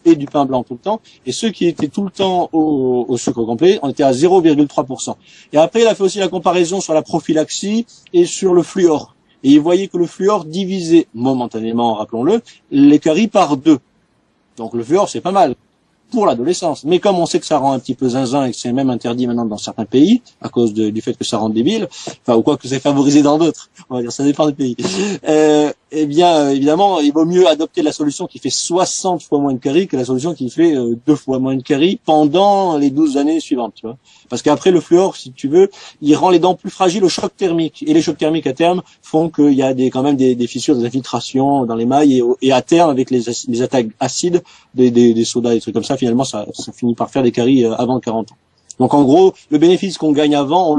et du pain blanc tout le temps, et ceux qui étaient tout le temps au sucre complet, on était à 0,3%. Et après, il a fait aussi la comparaison sur la prophylaxie et sur le fluor. Et il voyait que le fluor divisait momentanément, rappelons-le, les caries par 2. Donc le fluor, c'est pas mal pour l'adolescence. Mais comme on sait que ça rend un petit peu zinzin et que c'est même interdit maintenant dans certains pays, à cause du fait que ça rend débile, ou quoi que c'est favorisé dans d'autres, on va dire, ça dépend des pays. Eh bien, évidemment, il vaut mieux adopter la solution qui fait 60 fois moins de caries que la solution qui fait 2 fois moins de caries pendant les 12 années suivantes, tu vois. Parce qu'après, le fluor, si tu veux, il rend les dents plus fragiles au choc thermique. Et les chocs thermiques, à terme, font qu'il y a quand même des fissures, des infiltrations dans l'émail. Et à terme, avec les attaques acides, des sodas, des trucs comme ça, finalement, ça finit par faire des caries avant 40 ans. Donc, en gros, le bénéfice qu'on gagne avant,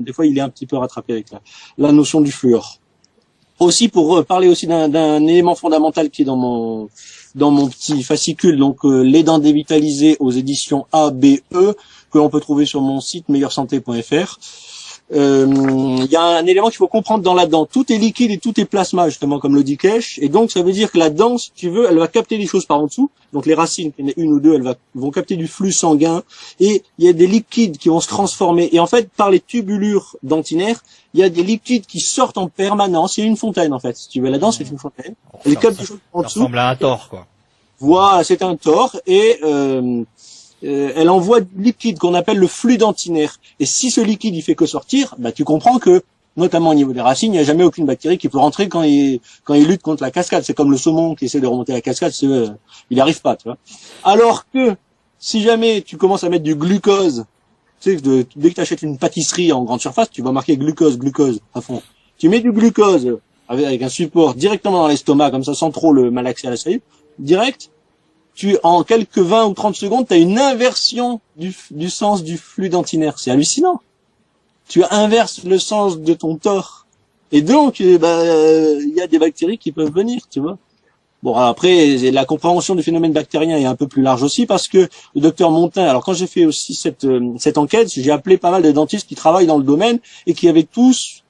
des fois, il est un petit peu rattrapé avec la notion du fluor. Aussi, pour parler aussi d'un élément fondamental qui est dans mon petit fascicule, donc les dents dévitalisées aux éditions ABE, que l'on peut trouver sur mon site meilleursanté.fr. Il y a un élément qu'il faut comprendre dans la dent. Tout est liquide et tout est plasma, justement, comme le dit Kesh. Et donc, ça veut dire que la dent, si tu veux, elle va capter des choses par en dessous. Donc, les racines, il y en a une ou deux, elles vont capter du flux sanguin. Et il y a des liquides qui vont se transformer. Et en fait, par les tubulures dentinaires, il y a des liquides qui sortent en permanence. Il y a une fontaine, en fait. Si tu veux, la dent, c'est une fontaine. Elle capte des choses en dessous. Ça ressemble à un tor, quoi. Voilà, c'est un tor. Et elle envoie du liquide qu'on appelle le flux dentinaire. Et si ce liquide il fait que sortir, tu comprends que, notamment au niveau des racines, il n'y a jamais aucune bactérie qui peut rentrer quand il lutte contre la cascade. C'est comme le saumon qui essaie de remonter la cascade, il n'y arrive pas, tu vois. Alors que si jamais tu commences à mettre du glucose, tu sais, dès que tu achètes une pâtisserie en grande surface, tu vas marquer glucose à fond. Tu mets du glucose avec un support directement dans l'estomac, comme ça, sans trop le malaxer à la salive, direct. En quelques 20 ou 30 secondes, tu as une inversion du sens du flux dentinaire. C'est hallucinant. Tu inverses le sens de ton tor. Et donc, il y a des bactéries qui peuvent venir, tu vois. Bon, après, la compréhension du phénomène bactérien est un peu plus large aussi parce que le docteur Montin, alors quand j'ai fait aussi cette enquête, j'ai appelé pas mal de dentistes qui travaillent dans le domaine et qui avaient tous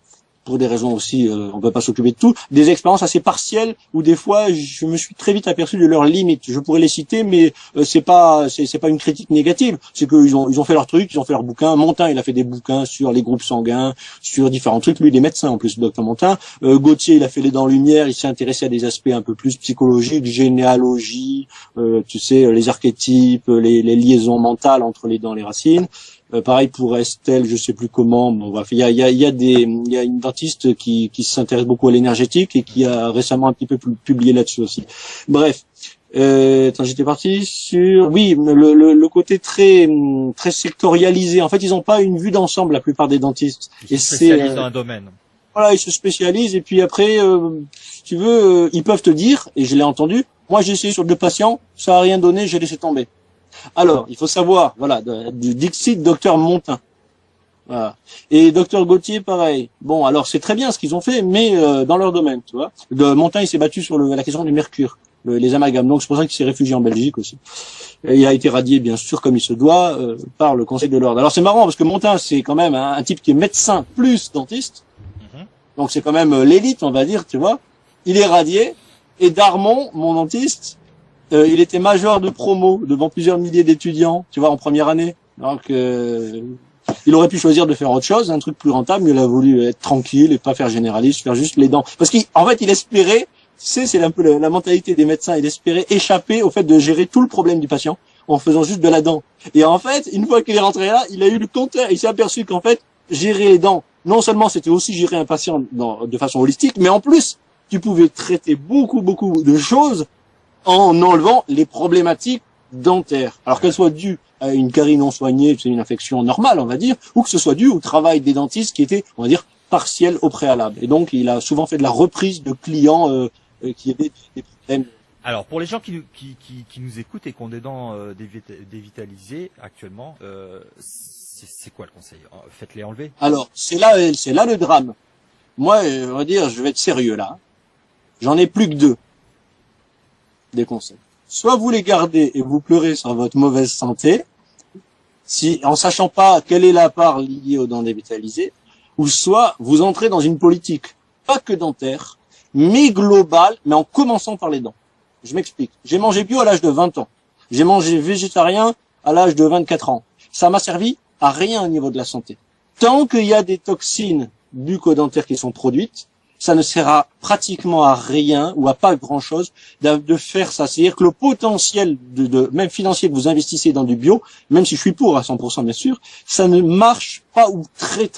pour des raisons aussi, on peut pas s'occuper de tout, des expériences assez partielles où des fois je me suis très vite aperçu de leurs limites. Je pourrais les citer, mais c'est pas une critique négative. C'est qu'ils ont fait leur truc, ils ont fait leurs bouquins. Montin, il a fait des bouquins sur les groupes sanguins, sur différents trucs. Lui, il est médecin en plus, docteur Montin. Gauthier, il a fait les dents lumière. Il s'est intéressé à des aspects un peu plus psychologiques, généalogie, tu sais, les archétypes, les liaisons mentales entre les dents et les racines. Pareil pour Estelle, je sais plus comment. Bon, bref, il y a une dentiste qui s'intéresse beaucoup à l'énergétique et qui a récemment un petit peu publié là-dessus aussi. Bref, j'étais parti sur le côté très sectorialisé. En fait, ils n'ont pas une vue d'ensemble la plupart des dentistes. Ils se spécialisent dans un domaine. Voilà, ils se spécialisent et puis après, si tu veux, ils peuvent te dire, et je l'ai entendu. Moi, j'ai essayé sur 2 patients, ça a rien donné, j'ai laissé tomber. Alors, il faut savoir, voilà, du Dixit, docteur Montin. Voilà. Et docteur Gauthier, pareil. Bon, alors c'est très bien ce qu'ils ont fait, mais dans leur domaine, tu vois. Montin, il s'est battu sur la question du mercure, les amalgames. Donc c'est pour ça qu'il s'est réfugié en Belgique aussi. Et il a été radié, bien sûr, comme il se doit, par le Conseil de l'ordre. Alors c'est marrant parce que Montin, c'est quand même un type qui est médecin plus dentiste. Donc c'est quand même l'élite, on va dire, tu vois. Il est radié. Et Darmon, mon dentiste, il était major de promo devant plusieurs milliers d'étudiants, tu vois, en première année. Donc, il aurait pu choisir de faire autre chose, un truc plus rentable, mais il a voulu être tranquille et pas faire généraliste, faire juste les dents. Parce qu'en fait, il espérait, tu sais, c'est un peu la mentalité des médecins, il espérait échapper au fait de gérer tout le problème du patient en faisant juste de la dent. Et en fait, une fois qu'il est rentré là, il a eu le compteur, il s'est aperçu qu'en fait, gérer les dents, non seulement c'était aussi gérer un patient de façon holistique, mais en plus, tu pouvais traiter beaucoup de choses en enlevant les problématiques dentaires. Alors qu'elles soient dues à une carie non soignée, c'est une infection normale, on va dire, ou que ce soit dû au travail des dentistes qui était, on va dire, partiel au préalable. Et donc, il a souvent fait de la reprise de clients qui avaient des problèmes. Alors, pour les gens qui nous écoutent et qui ont des dents dévitalisées actuellement, c'est quoi le conseil? Faites-les enlever. Alors, c'est là le drame. Moi, on va dire, je vais être sérieux là. J'en ai plus que 2. Des conseils. Soit vous les gardez et vous pleurez sur votre mauvaise santé, en sachant pas quelle est la part liée aux dents dévitalisées, ou soit vous entrez dans une politique, pas que dentaire, mais globale, mais en commençant par les dents. Je m'explique. J'ai mangé bio à l'âge de 20 ans. J'ai mangé végétarien à l'âge de 24 ans. Ça m'a servi à rien au niveau de la santé. Tant qu'il y a des toxines bucco-dentaires qui sont produites, ça ne sert pratiquement à rien ou à pas grand-chose de faire ça. C'est-à-dire que le potentiel même financier que vous investissez dans du bio, même si je suis pour à 100% bien sûr, ça ne marche pas ou très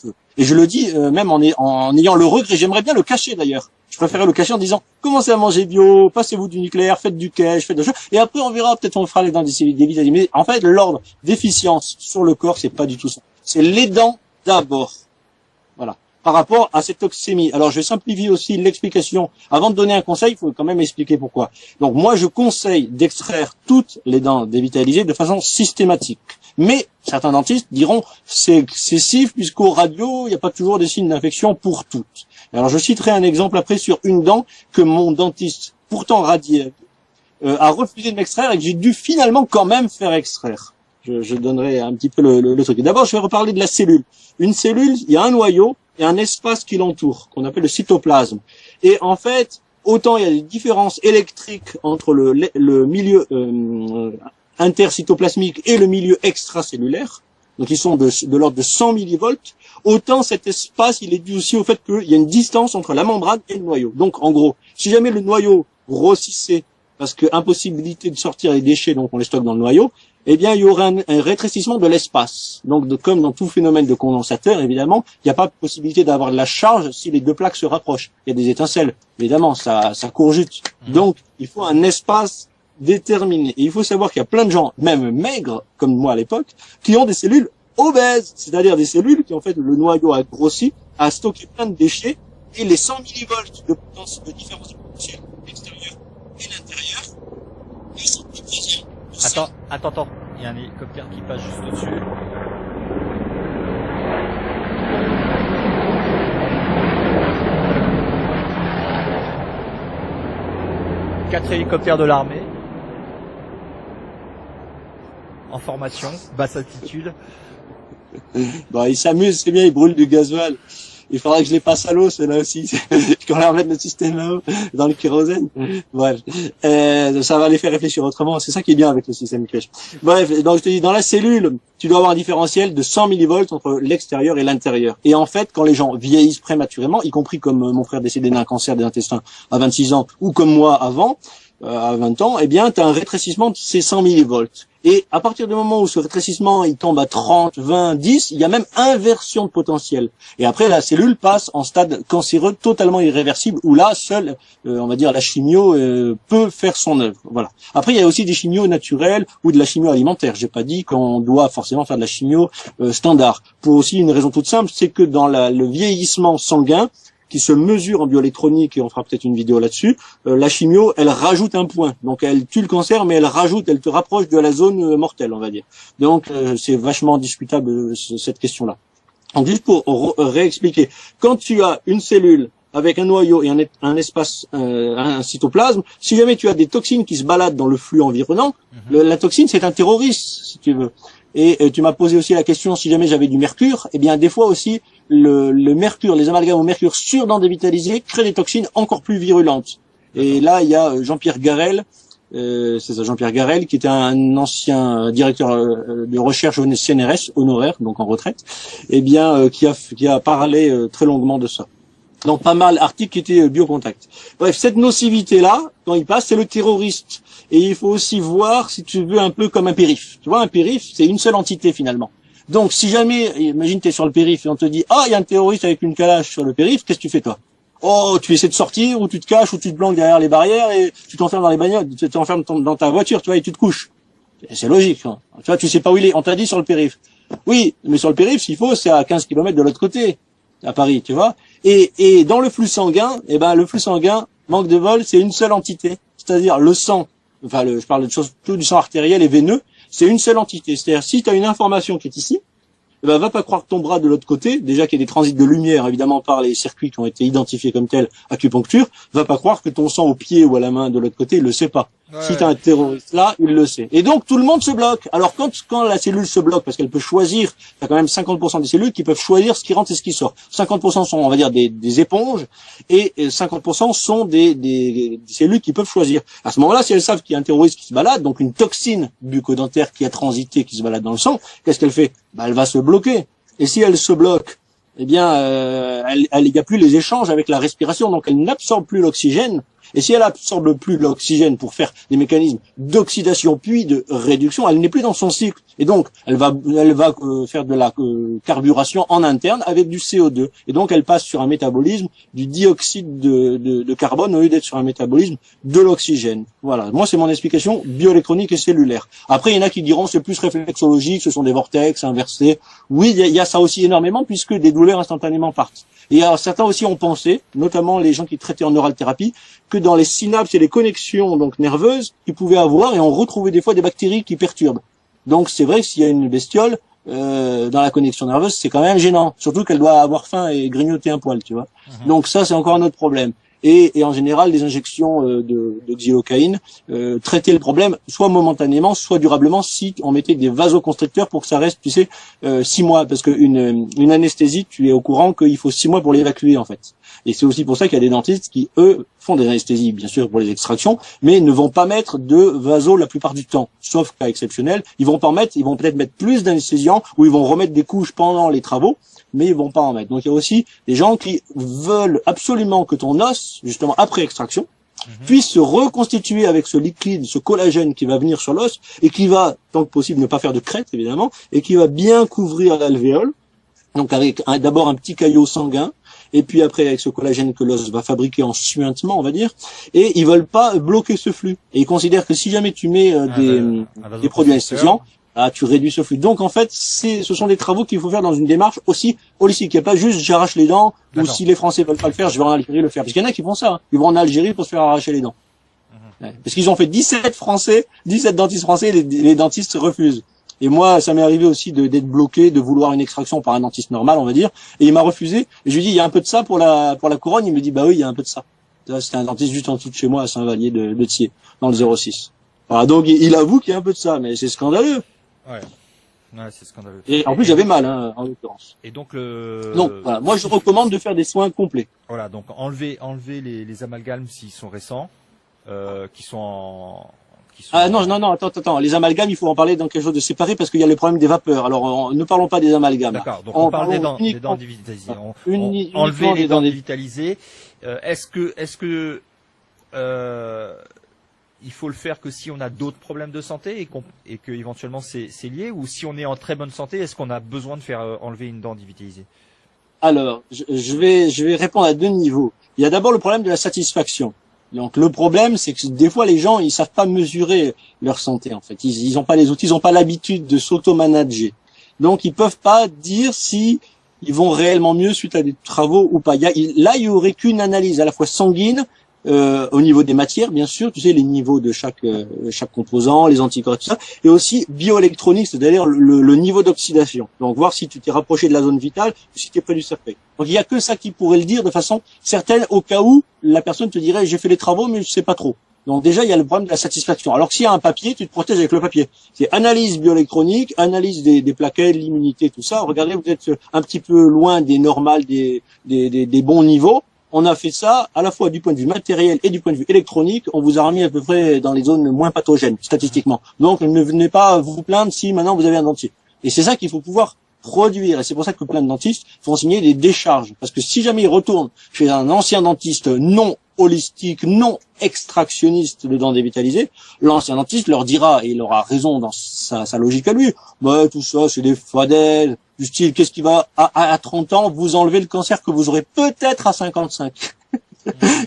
peu. Et je le dis même en ayant le regret. J'aimerais bien le cacher d'ailleurs. Je préférais le cacher en disant commencez à manger bio, passez-vous du nucléaire, faites du cash, faites des choses. Et après on verra, peut-être on fera les dents dévitalisées. Mais en fait l'ordre d'efficience sur le corps, c'est pas du tout ça. C'est les dents d'abord. Voilà. Par rapport à cette toxémie. Alors, je vais simplifier aussi l'explication. Avant de donner un conseil, il faut quand même expliquer pourquoi. Donc, moi, je conseille d'extraire toutes les dents dévitalisées de façon systématique. Mais, certains dentistes diront, c'est excessif puisqu'au radio, il n'y a pas toujours des signes d'infection pour toutes. Alors, je citerai un exemple après sur une dent que mon dentiste, pourtant radié, a refusé de m'extraire et que j'ai dû finalement quand même faire extraire. Je donnerai un petit peu le truc. D'abord, je vais reparler de la cellule. Une cellule, il y a un noyau et un espace qui l'entoure, qu'on appelle le cytoplasme. Et en fait, autant il y a des différences électriques entre le milieu intercytoplasmique et le milieu extracellulaire, donc ils sont de l'ordre de 100 millivolts, autant cet espace, il est dû aussi au fait qu'il y a une distance entre la membrane et le noyau. Donc en gros, si jamais le noyau grossissait, parce que impossibilité de sortir les déchets, donc on les stocke dans le noyau, eh bien, il y aurait un rétrécissement de l'espace. Donc, comme dans tout phénomène de condensateur, évidemment, il n'y a pas de possibilité d'avoir de la charge si les 2 plaques se rapprochent. Il y a des étincelles. Évidemment, ça courgite. Donc, il faut un espace déterminé. Et il faut savoir qu'il y a plein de gens, même maigres, comme moi à l'époque, qui ont des cellules obèses. C'est-à-dire des cellules qui, en fait, le noyau a grossi, a stocké plein de déchets, et les 100 millivolts de potence de différence de potentiel extérieur et l'intérieur, ils sont plus présents. Attends, il y a un hélicoptère qui passe juste au-dessus. Quatre hélicoptères de l'armée en formation, basse altitude. Bon, ils s'amusent, c'est bien, ils brûlent du gasoil. Il faudra que je les passe à l'eau, ceux-là aussi. Qu'on leur mette le système à eau dans le kérosène. Bref. Ça va les faire réfléchir autrement. C'est ça qui est bien avec le système Crèche. Bref. Donc, je te dis, dans la cellule, tu dois avoir un différentiel de 100 millivolts entre l'extérieur et l'intérieur. Et en fait, quand les gens vieillissent prématurément, y compris comme mon frère décédé d'un cancer des intestins à 26 ans, ou comme moi avant, à 20 ans, eh bien, tu as un rétrécissement de ces 100 millivolts. Et à partir du moment où ce rétrécissement il tombe à 30, 20, 10, il y a même inversion de potentiel. Et après, la cellule passe en stade cancéreux totalement irréversible, où là, seule, on va dire, la chimio peut faire son œuvre. Voilà. Après, il y a aussi des chimios naturels ou de la chimio alimentaire. J'ai pas dit qu'on doit forcément faire de la chimio standard. Pour aussi une raison toute simple, c'est que dans le vieillissement sanguin, qui se mesure en bioélectronique, et on fera peut-être une vidéo là-dessus, la chimio, elle rajoute un point. Donc elle tue le cancer, mais elle te rapproche de la zone mortelle, on va dire. Donc c'est vachement discutable cette question-là. Donc juste pour réexpliquer, quand tu as une cellule avec un noyau et un espace, un cytoplasme, si jamais tu as des toxines qui se baladent dans le flux environnant, la toxine c'est un terroriste, si tu veux. Et tu m'as posé aussi la question si jamais j'avais du mercure. Eh bien, des fois aussi, le mercure, les amalgames au mercure surdévitalisés créent des toxines encore plus virulentes. Et là, il y a Jean-Pierre Garel, c'est ça, Jean-Pierre Garel, qui était un ancien directeur de recherche au CNRS, honoraire, donc en retraite, eh bien, qui a parlé très longuement de ça. Dans pas mal d'articles qui étaient biocontact. Bref, cette nocivité-là, quand il passe, c'est le terroriste. Et il faut aussi voir, si tu veux, un peu comme un périph'. Tu vois, un périph', c'est une seule entité, finalement. Donc, si jamais, imagine, t'es sur le périph' et on te dit, ah, il y a un terroriste avec une calache sur le périph', qu'est-ce que tu fais, toi? Oh, tu essaies de sortir, ou tu te caches, ou tu te planques derrière les barrières, et tu t'enfermes dans les bagnoles, tu t'enfermes dans ta voiture, tu vois, et tu te couches. C'est logique, hein. Tu vois, tu sais pas où il est. On t'a dit sur le périph'. Oui, mais sur le périph', s'il faut, c'est à 15 km de l'autre côté, à Paris, tu vois. Et dans le flux sanguin, eh ben, le flux sanguin, manque de bol, c'est une seule entité. C'est-à-dire le sang, enfin, je parle surtout du sang artériel et veineux, c'est une seule entité. C'est-à-dire, si tu as une information qui est ici, eh ben, va pas croire que ton bras de l'autre côté, déjà qu'il y a des transits de lumière, évidemment, par les circuits qui ont été identifiés comme tels, acupuncture, va pas croire que ton sang au pied ou à la main de l'autre côté, il le sait pas. Ouais. Si t'as un terroriste là, il le sait. Et donc, tout le monde se bloque. Alors, quand la cellule se bloque, parce qu'elle peut choisir, il y a quand même 50% des cellules qui peuvent choisir ce qui rentre et ce qui sort. 50% sont, on va dire, des éponges, et 50% sont des cellules qui peuvent choisir. À ce moment-là, si elles savent qu'il y a un terroriste qui se balade, donc une toxine bucco-dentaire qui a transité, qui se balade dans le sang, qu'est-ce qu'elle fait? Bah, elle va se bloquer. Et si elle se bloque, eh bien, il n'y a plus les échanges avec la respiration, donc elle n'absorbe plus l'oxygène. Et si elle absorbe plus l'oxygène pour faire des mécanismes d'oxydation puis de réduction, elle n'est plus dans son cycle. Et donc, elle va faire de la carburation en interne avec du CO2. Et donc, elle passe sur un métabolisme du dioxyde de carbone au lieu d'être sur un métabolisme de l'oxygène. Voilà. Moi, c'est mon explication bioélectronique et cellulaire. Après, il y en a qui diront c'est plus réflexologique, ce sont des vortex inversés. Oui, il y a ça aussi énormément puisque des douleurs instantanément partent. Et alors, certains aussi ont pensé, notamment les gens qui traitaient en neurale thérapie, que dans les synapses et les connexions donc nerveuses, ils pouvaient avoir et on retrouvait des fois des bactéries qui perturbent. Donc c'est vrai que s'il y a une bestiole dans la connexion nerveuse, c'est quand même gênant. Surtout qu'elle doit avoir faim et grignoter un poil, tu vois. Donc ça, c'est encore un autre problème. Et en général, les injections de xylocaïne traitaient le problème soit momentanément, soit durablement, si on mettait des vasoconstricteurs pour que ça reste, tu sais, 6 mois. Parce qu'une anesthésie, tu es au courant qu'il faut 6 mois pour l'évacuer, en fait. Et c'est aussi pour ça qu'il y a des dentistes qui, eux, font des anesthésies, bien sûr, pour les extractions, mais ne vont pas mettre de vaso la plupart du temps, sauf cas exceptionnel. Ils vont peut-être mettre plus d'anesthésiants, ou ils vont remettre des couches pendant les travaux, mais ils vont pas en mettre. Donc il y a aussi des gens qui veulent absolument que ton os, justement après extraction, puisse se reconstituer avec ce liquide, ce collagène qui va venir sur l'os, et qui va, tant que possible, ne pas faire de crête, évidemment, et qui va bien couvrir l'alvéole, donc avec d'abord un petit caillot sanguin, et puis après avec ce collagène que l'os va fabriquer en suintement, on va dire, et ils veulent pas bloquer ce flux. Et ils considèrent que si jamais tu mets des produits anesthésiants, tu réduis ce flux. Donc en fait, ce sont des travaux qu'il faut faire dans une démarche aussi holistique. Il n'y a pas juste j'arrache les dents, ou si les Français veulent pas le faire, je vais en Algérie le faire. Parce qu'il y en a qui font ça, hein. Ils vont en Algérie pour se faire arracher les dents. Ouais. Parce qu'ils ont fait 17 dentistes français, les dentistes refusent. Et moi, ça m'est arrivé aussi d'être bloqué, de vouloir une extraction par un dentiste normal, on va dire. Et il m'a refusé. Et je lui ai dit, il y a un peu de ça pour la couronne. Il me dit, bah oui, il y a un peu de ça. C'était un dentiste juste en dessous de chez moi, à Saint-Vallier de Thiers, dans le 06. Voilà, donc il avoue qu'il y a un peu de ça, mais c'est scandaleux. Ouais. Ouais, c'est scandaleux. Et en plus, j'avais mal, hein, en l'occurrence. Et donc Donc, voilà. Moi, je recommande de faire des soins complets. Voilà, donc enlever les amalgames s'ils sont récents, qui sont non, attends. Les amalgames, il faut en parler dans quelque chose de séparé parce qu'il y a le problème des vapeurs. Alors, ne parlons pas des amalgames. D'accord, donc on parle des dents dévitalisées. Enlever les dents dévitalisées. Est-ce que il faut le faire que si on a d'autres problèmes de santé et que éventuellement c'est lié, ou si on est en très bonne santé, est-ce qu'on a besoin de faire enlever une dent dévitalisée? Alors, je vais répondre à deux niveaux. Il y a d'abord le problème de la satisfaction. Donc le problème, c'est que des fois les gens ils savent pas mesurer leur santé en fait. Ils ont pas les outils, ils ont pas l'habitude de s'auto-manager. Donc ils peuvent pas dire si ils vont réellement mieux suite à des travaux ou pas. Là, il y aurait qu'une analyse à la fois sanguine, au niveau des matières, bien sûr, tu sais les niveaux de chaque composant, les anticorps, tout ça, et aussi bioélectronique, c'est-à-dire le niveau d'oxydation. Donc voir si tu t'es rapproché de la zone vitale ou si tu es près du cercueil. Donc il y a que ça qui pourrait le dire de façon certaine, au cas où la personne te dirait j'ai fait les travaux mais je sais pas trop. Donc déjà il y a le problème de la satisfaction. Alors que s'il y a un papier, tu te protèges avec le papier. C'est analyse bioélectronique, analyse des plaquettes, l'immunité, tout ça. Regardez, vous êtes un petit peu loin des normales, des bons niveaux. On a fait ça à la fois du point de vue matériel et du point de vue électronique. On vous a remis à peu près dans les zones moins pathogènes, statistiquement. Donc, ne venez pas vous plaindre si maintenant vous avez un dentier. Et c'est ça qu'il faut pouvoir produire. Et c'est pour ça que plein de dentistes font signer des décharges. Parce que si jamais ils retournent chez un ancien dentiste non holistique, non extractionniste de dents dévitalisées, l'ancien dentiste leur dira, et il aura raison dans sa logique à lui, bah, tout ça, c'est des fadaises, du style, qu'est-ce qui va, à 30 ans, vous enlever le cancer que vous aurez peut-être à 55.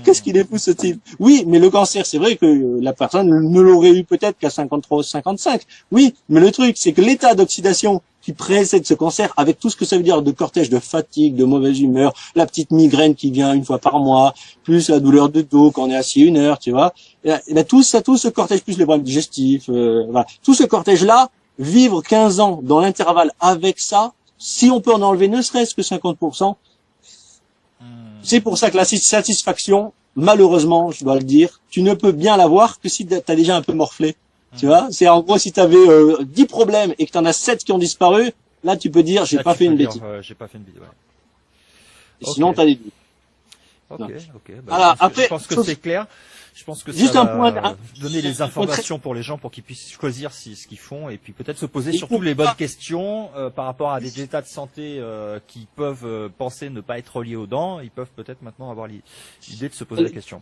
Qu'est-ce qu'il est fou, ce type? Oui, mais le cancer, c'est vrai que la personne ne l'aurait eu peut-être qu'à 53 ou 55. Oui, mais le truc, c'est que l'état d'oxydation qui précède ce cancer, avec tout ce que ça veut dire de cortège de fatigue, de mauvaise humeur, la petite migraine qui vient une fois par mois, plus la douleur de dos quand on est assis 1 heure, tu vois. Et tout ce cortège, plus les problèmes digestifs, voilà. Tout ce cortège-là, vivre 15 ans dans l'intervalle avec ça, si on peut en enlever ne serait-ce que 50%, c'est pour ça que la satisfaction, malheureusement, je dois le dire, tu ne peux bien l'avoir que si tu as déjà un peu morflé. Tu vois, c'est en gros si tu avais 10 problèmes et que tu en as 7 qui ont disparu, là tu peux dire j'ai pas fait une bêtise. J'ai pas fait une bêtise. Ouais. Et sinon tu as des doutes. Ok. Bah, alors, je pense que c'est clair. Je pense que juste ça va donner les informations pour les gens pour qu'ils puissent choisir ce qu'ils font et puis peut-être se poser surtout les bonnes questions par rapport à des états de santé qui peuvent penser ne pas être liés aux dents. Ils peuvent peut-être maintenant avoir l'idée de se poser la question.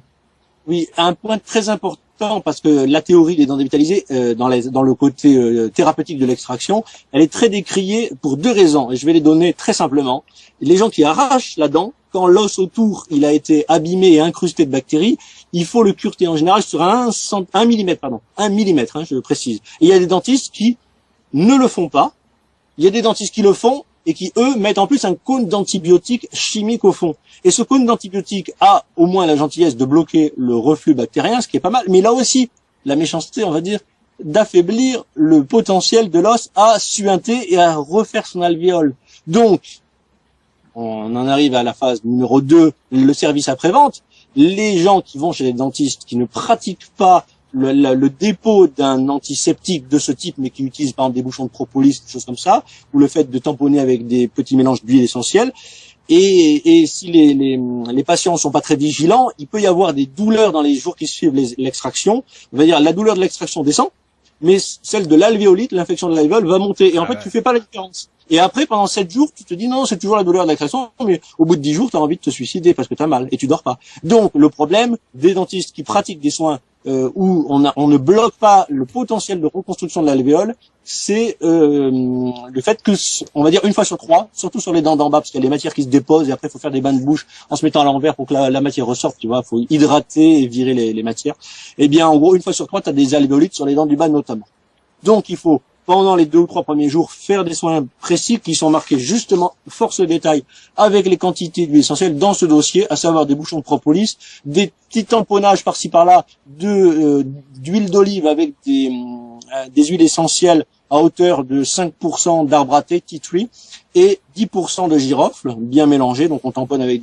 Oui, un point très important parce que la théorie des dents dévitalisées dans le côté thérapeutique de l'extraction, elle est très décriée pour 2 raisons et je vais les donner très simplement. Les gens qui arrachent la dent, quand l'os autour il a été abîmé et incrusté de bactéries, il faut le cureter en général sur 1 millimètre, je le précise. Et il y a des dentistes qui ne le font pas. Il y a des dentistes qui le font et qui, eux, mettent en plus un cône d'antibiotiques chimiques au fond. Et ce cône d'antibiotiques a au moins la gentillesse de bloquer le reflux bactérien, ce qui est pas mal, mais il a aussi la méchanceté, on va dire, d'affaiblir le potentiel de l'os à suinter et à refaire son alvéole. Donc, on en arrive à la phase numéro 2, le service après-vente. Les gens qui vont chez les dentistes, qui ne pratiquent pas le dépôt d'un antiseptique de ce type, mais qui utilisent par exemple des bouchons de propolis, des choses comme ça, ou le fait de tamponner avec des petits mélanges d'huile essentielle. Et si les patients ne sont pas très vigilants, il peut y avoir des douleurs dans les jours qui suivent l'extraction. On va dire la douleur de l'extraction descend, mais celle de l'alvéolite, l'infection de l'alvéole va monter. Et en fait, tu fais pas la différence. Et après, pendant 7 jours, tu te dis non, c'est toujours la douleur de l'extraction, mais au bout de 10 jours, tu as envie de te suicider parce que tu as mal et tu dors pas. Donc, le problème des dentistes qui pratiquent des soins où on ne bloque pas le potentiel de reconstruction de l'alvéole, c'est le fait que, on va dire 1 fois sur 3, surtout sur les dents d'en bas, parce qu'il y a les matières qui se déposent et après il faut faire des bains de bouche en se mettant à l'envers pour que la matière ressorte, tu vois, il faut hydrater et virer les matières. Eh bien, en gros, 1 fois sur 3, tu as des alvéolites sur les dents du bas notamment. Donc, il faut pendant les 2 ou 3 premiers jours, faire des soins précis qui sont marqués justement, force détail, avec les quantités d'huile essentielle dans ce dossier, à savoir des bouchons de propolis, des petits tamponnages par-ci par-là d'huile d'olive avec des huiles essentielles à hauteur de 5% d'arbre à thé, tea tree, et 10% de girofle, bien mélangé, donc on tamponne avec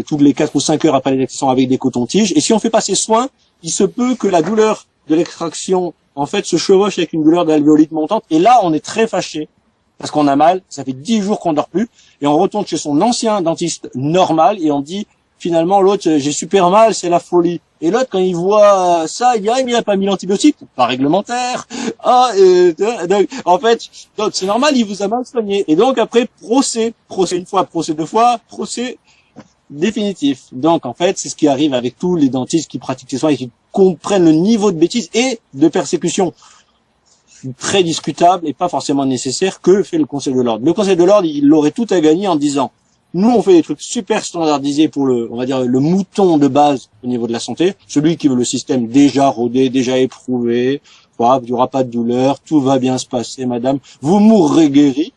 toutes les 4 ou 5 heures après l'extraction avec des cotons-tiges. Et si on fait pas ces soins, il se peut que la douleur de l'extraction en fait, se chevauche avec une douleur d'alvéolite montante. Et là, on est très fâché parce qu'on a mal. Ça fait 10 jours qu'on dort plus. Et on retourne chez son ancien dentiste normal et on dit, finalement, l'autre, j'ai super mal, c'est la folie. Et l'autre, quand il voit ça, il dit, ah, mais il a pas mis l'antibiotique, pas réglementaire. Donc, en fait, donc, c'est normal, il vous a mal soigné. Et donc, après, procès une fois, procès deux fois, procès définitif. Donc, en fait, c'est ce qui arrive avec tous les dentistes qui pratiquent ces soins et qui comprennent le niveau de bêtise et de persécution très discutable et pas forcément nécessaire que fait le Conseil de l'Ordre. Le Conseil de l'Ordre, il aurait tout à gagner en disant, nous, on fait des trucs super standardisés pour on va dire, le mouton de base au niveau de la santé, celui qui veut le système déjà rodé, déjà éprouvé, voilà, il n'y aura pas de douleur, tout va bien se passer, madame, vous mourrez guéri,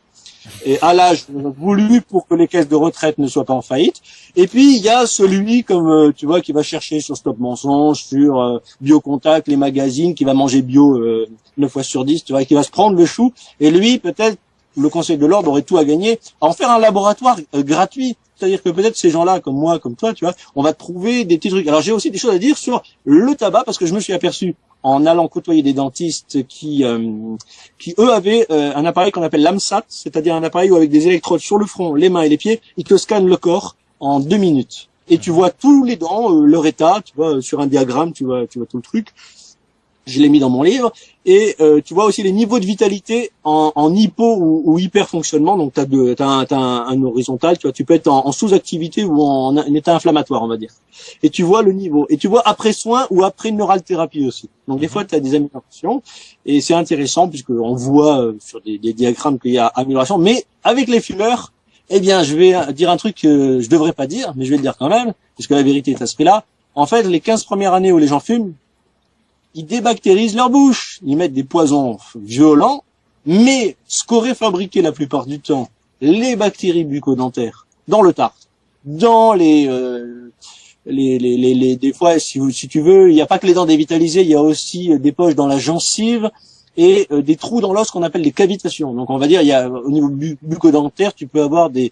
et à l'âge voulu pour que les caisses de retraite ne soient pas en faillite. Et puis, il y a celui, comme tu vois, qui va chercher sur Stop Mensonge, sur Biocontact, les magazines, qui va manger bio 9 fois sur 10, tu vois, qui va se prendre le chou, et lui, peut-être, le Conseil de l'Ordre aurait tout à gagner à en faire un laboratoire gratuit. C'est-à-dire que peut-être ces gens-là, comme moi, comme toi, tu vois, on va trouver des petits trucs. Alors j'ai aussi des choses à dire sur le tabac, parce que je me suis aperçu en allant côtoyer des dentistes qui eux avaient un appareil qu'on appelle l'AMSAT, c'est-à-dire un appareil où avec des électrodes sur le front, les mains et les pieds, ils te scannent le corps en 2 minutes. Et tu vois tous les dents, leur état, tu vois, sur un diagramme, tu vois tout le truc. Je l'ai mis dans mon livre, et tu vois aussi les niveaux de vitalité en hypo ou hyper fonctionnement. Donc t'as un horizontal, tu vois, tu peux être en sous-activité ou en état inflammatoire, on va dire. Et tu vois le niveau. Et tu vois après soin ou après neuralthérapie aussi. Donc des fois tu as des améliorations, et c'est intéressant puisque on voit sur des diagrammes qu'il y a amélioration. Mais avec les fumeurs, eh bien je vais dire un truc que je devrais pas dire, mais je vais le dire quand même, puisque la vérité est à ce prix-là. En fait, les 15 premières années où les gens fument, ils débactérisent leur bouche, ils mettent des poisons violents, mais ce qu'auraient fabriqué la plupart du temps les bactéries bucco-dentaires dans le tartre, dans des fois, si tu veux, il n'y a pas que les dents dévitalisées, il y a aussi des poches dans la gencive et des trous dans l'os qu'on appelle des cavitations. Donc on va dire, il y a au niveau bucco-dentaire, tu peux avoir des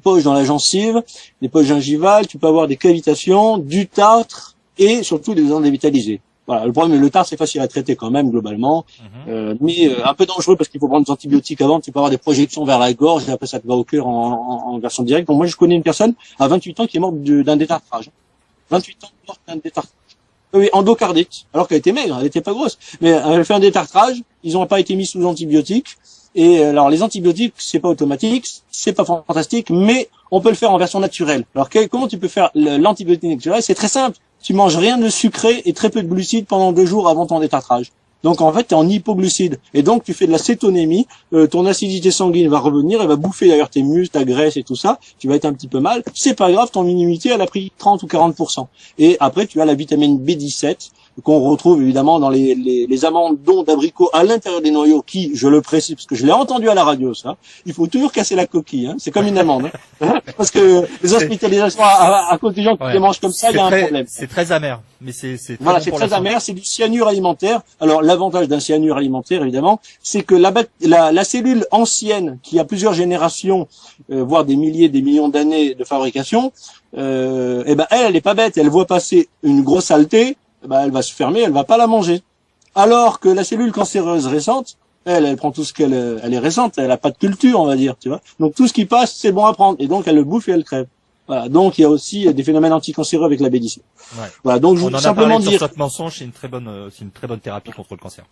poches dans la gencive, des poches gingivales, tu peux avoir des cavitations, du tartre et surtout des dents dévitalisées. Voilà, le problème, le tartre, c'est facile à traiter quand même, globalement, mais un peu dangereux parce qu'il faut prendre des antibiotiques avant, tu peux avoir des projections vers la gorge, et après ça te va au cœur en version directe. Donc moi, je connais une personne à 28 ans qui est morte d'un détartrage. 28 ans morte d'un détartrage. Oui, endocardite, alors qu'elle était maigre, elle était pas grosse. Mais elle fait un détartrage, ils n'ont pas été mis sous antibiotiques. Et alors, les antibiotiques, c'est pas automatique, c'est pas fantastique, mais on peut le faire en version naturelle. Alors, comment tu peux faire l'antibiotique naturel? C'est très simple. Tu manges rien de sucré et très peu de glucides pendant 2 jours avant ton détartrage. Donc en fait, tu es en hypoglucide. Et donc tu fais de la cétonémie, ton acidité sanguine va revenir, elle va bouffer d'ailleurs tes muscles, ta graisse et tout ça, tu vas être un petit peu mal. C'est pas grave, ton immunité, elle a pris 30 ou 40%. Et après, tu as la vitamine B17, qu'on retrouve évidemment dans les amandons d'abricot à l'intérieur des noyaux, qui, je le précise, parce que je l'ai entendu à la radio, ça, il faut toujours casser la coquille, hein. C'est comme une amande, hein. Parce que les hospitalisations à cause des gens qui les mangent comme ça, il y a un problème. C'est très amer, mais c'est très voilà, bon c'est pour très la santé. amer, c'est du cyanure alimentaire. Alors l'avantage d'un cyanure alimentaire, évidemment, c'est que la cellule ancienne, qui a plusieurs générations, voire des milliers, des millions d'années de fabrication, elle est pas bête, elle voit passer une grosse saleté, elle va se fermer, elle va pas la manger. Alors que la cellule cancéreuse récente, elle prend tout ce elle est récente, elle a pas de culture, on va dire, tu vois. Donc tout ce qui passe, c'est bon à prendre, et donc elle le bouffe et elle crève. Voilà. Donc il y a aussi des phénomènes anticancéreux avec la B17. Ouais. Voilà. Donc je On voulais en a simplement parlé dire. sur Stop Mensonge, c'est une très bonne thérapie contre le cancer.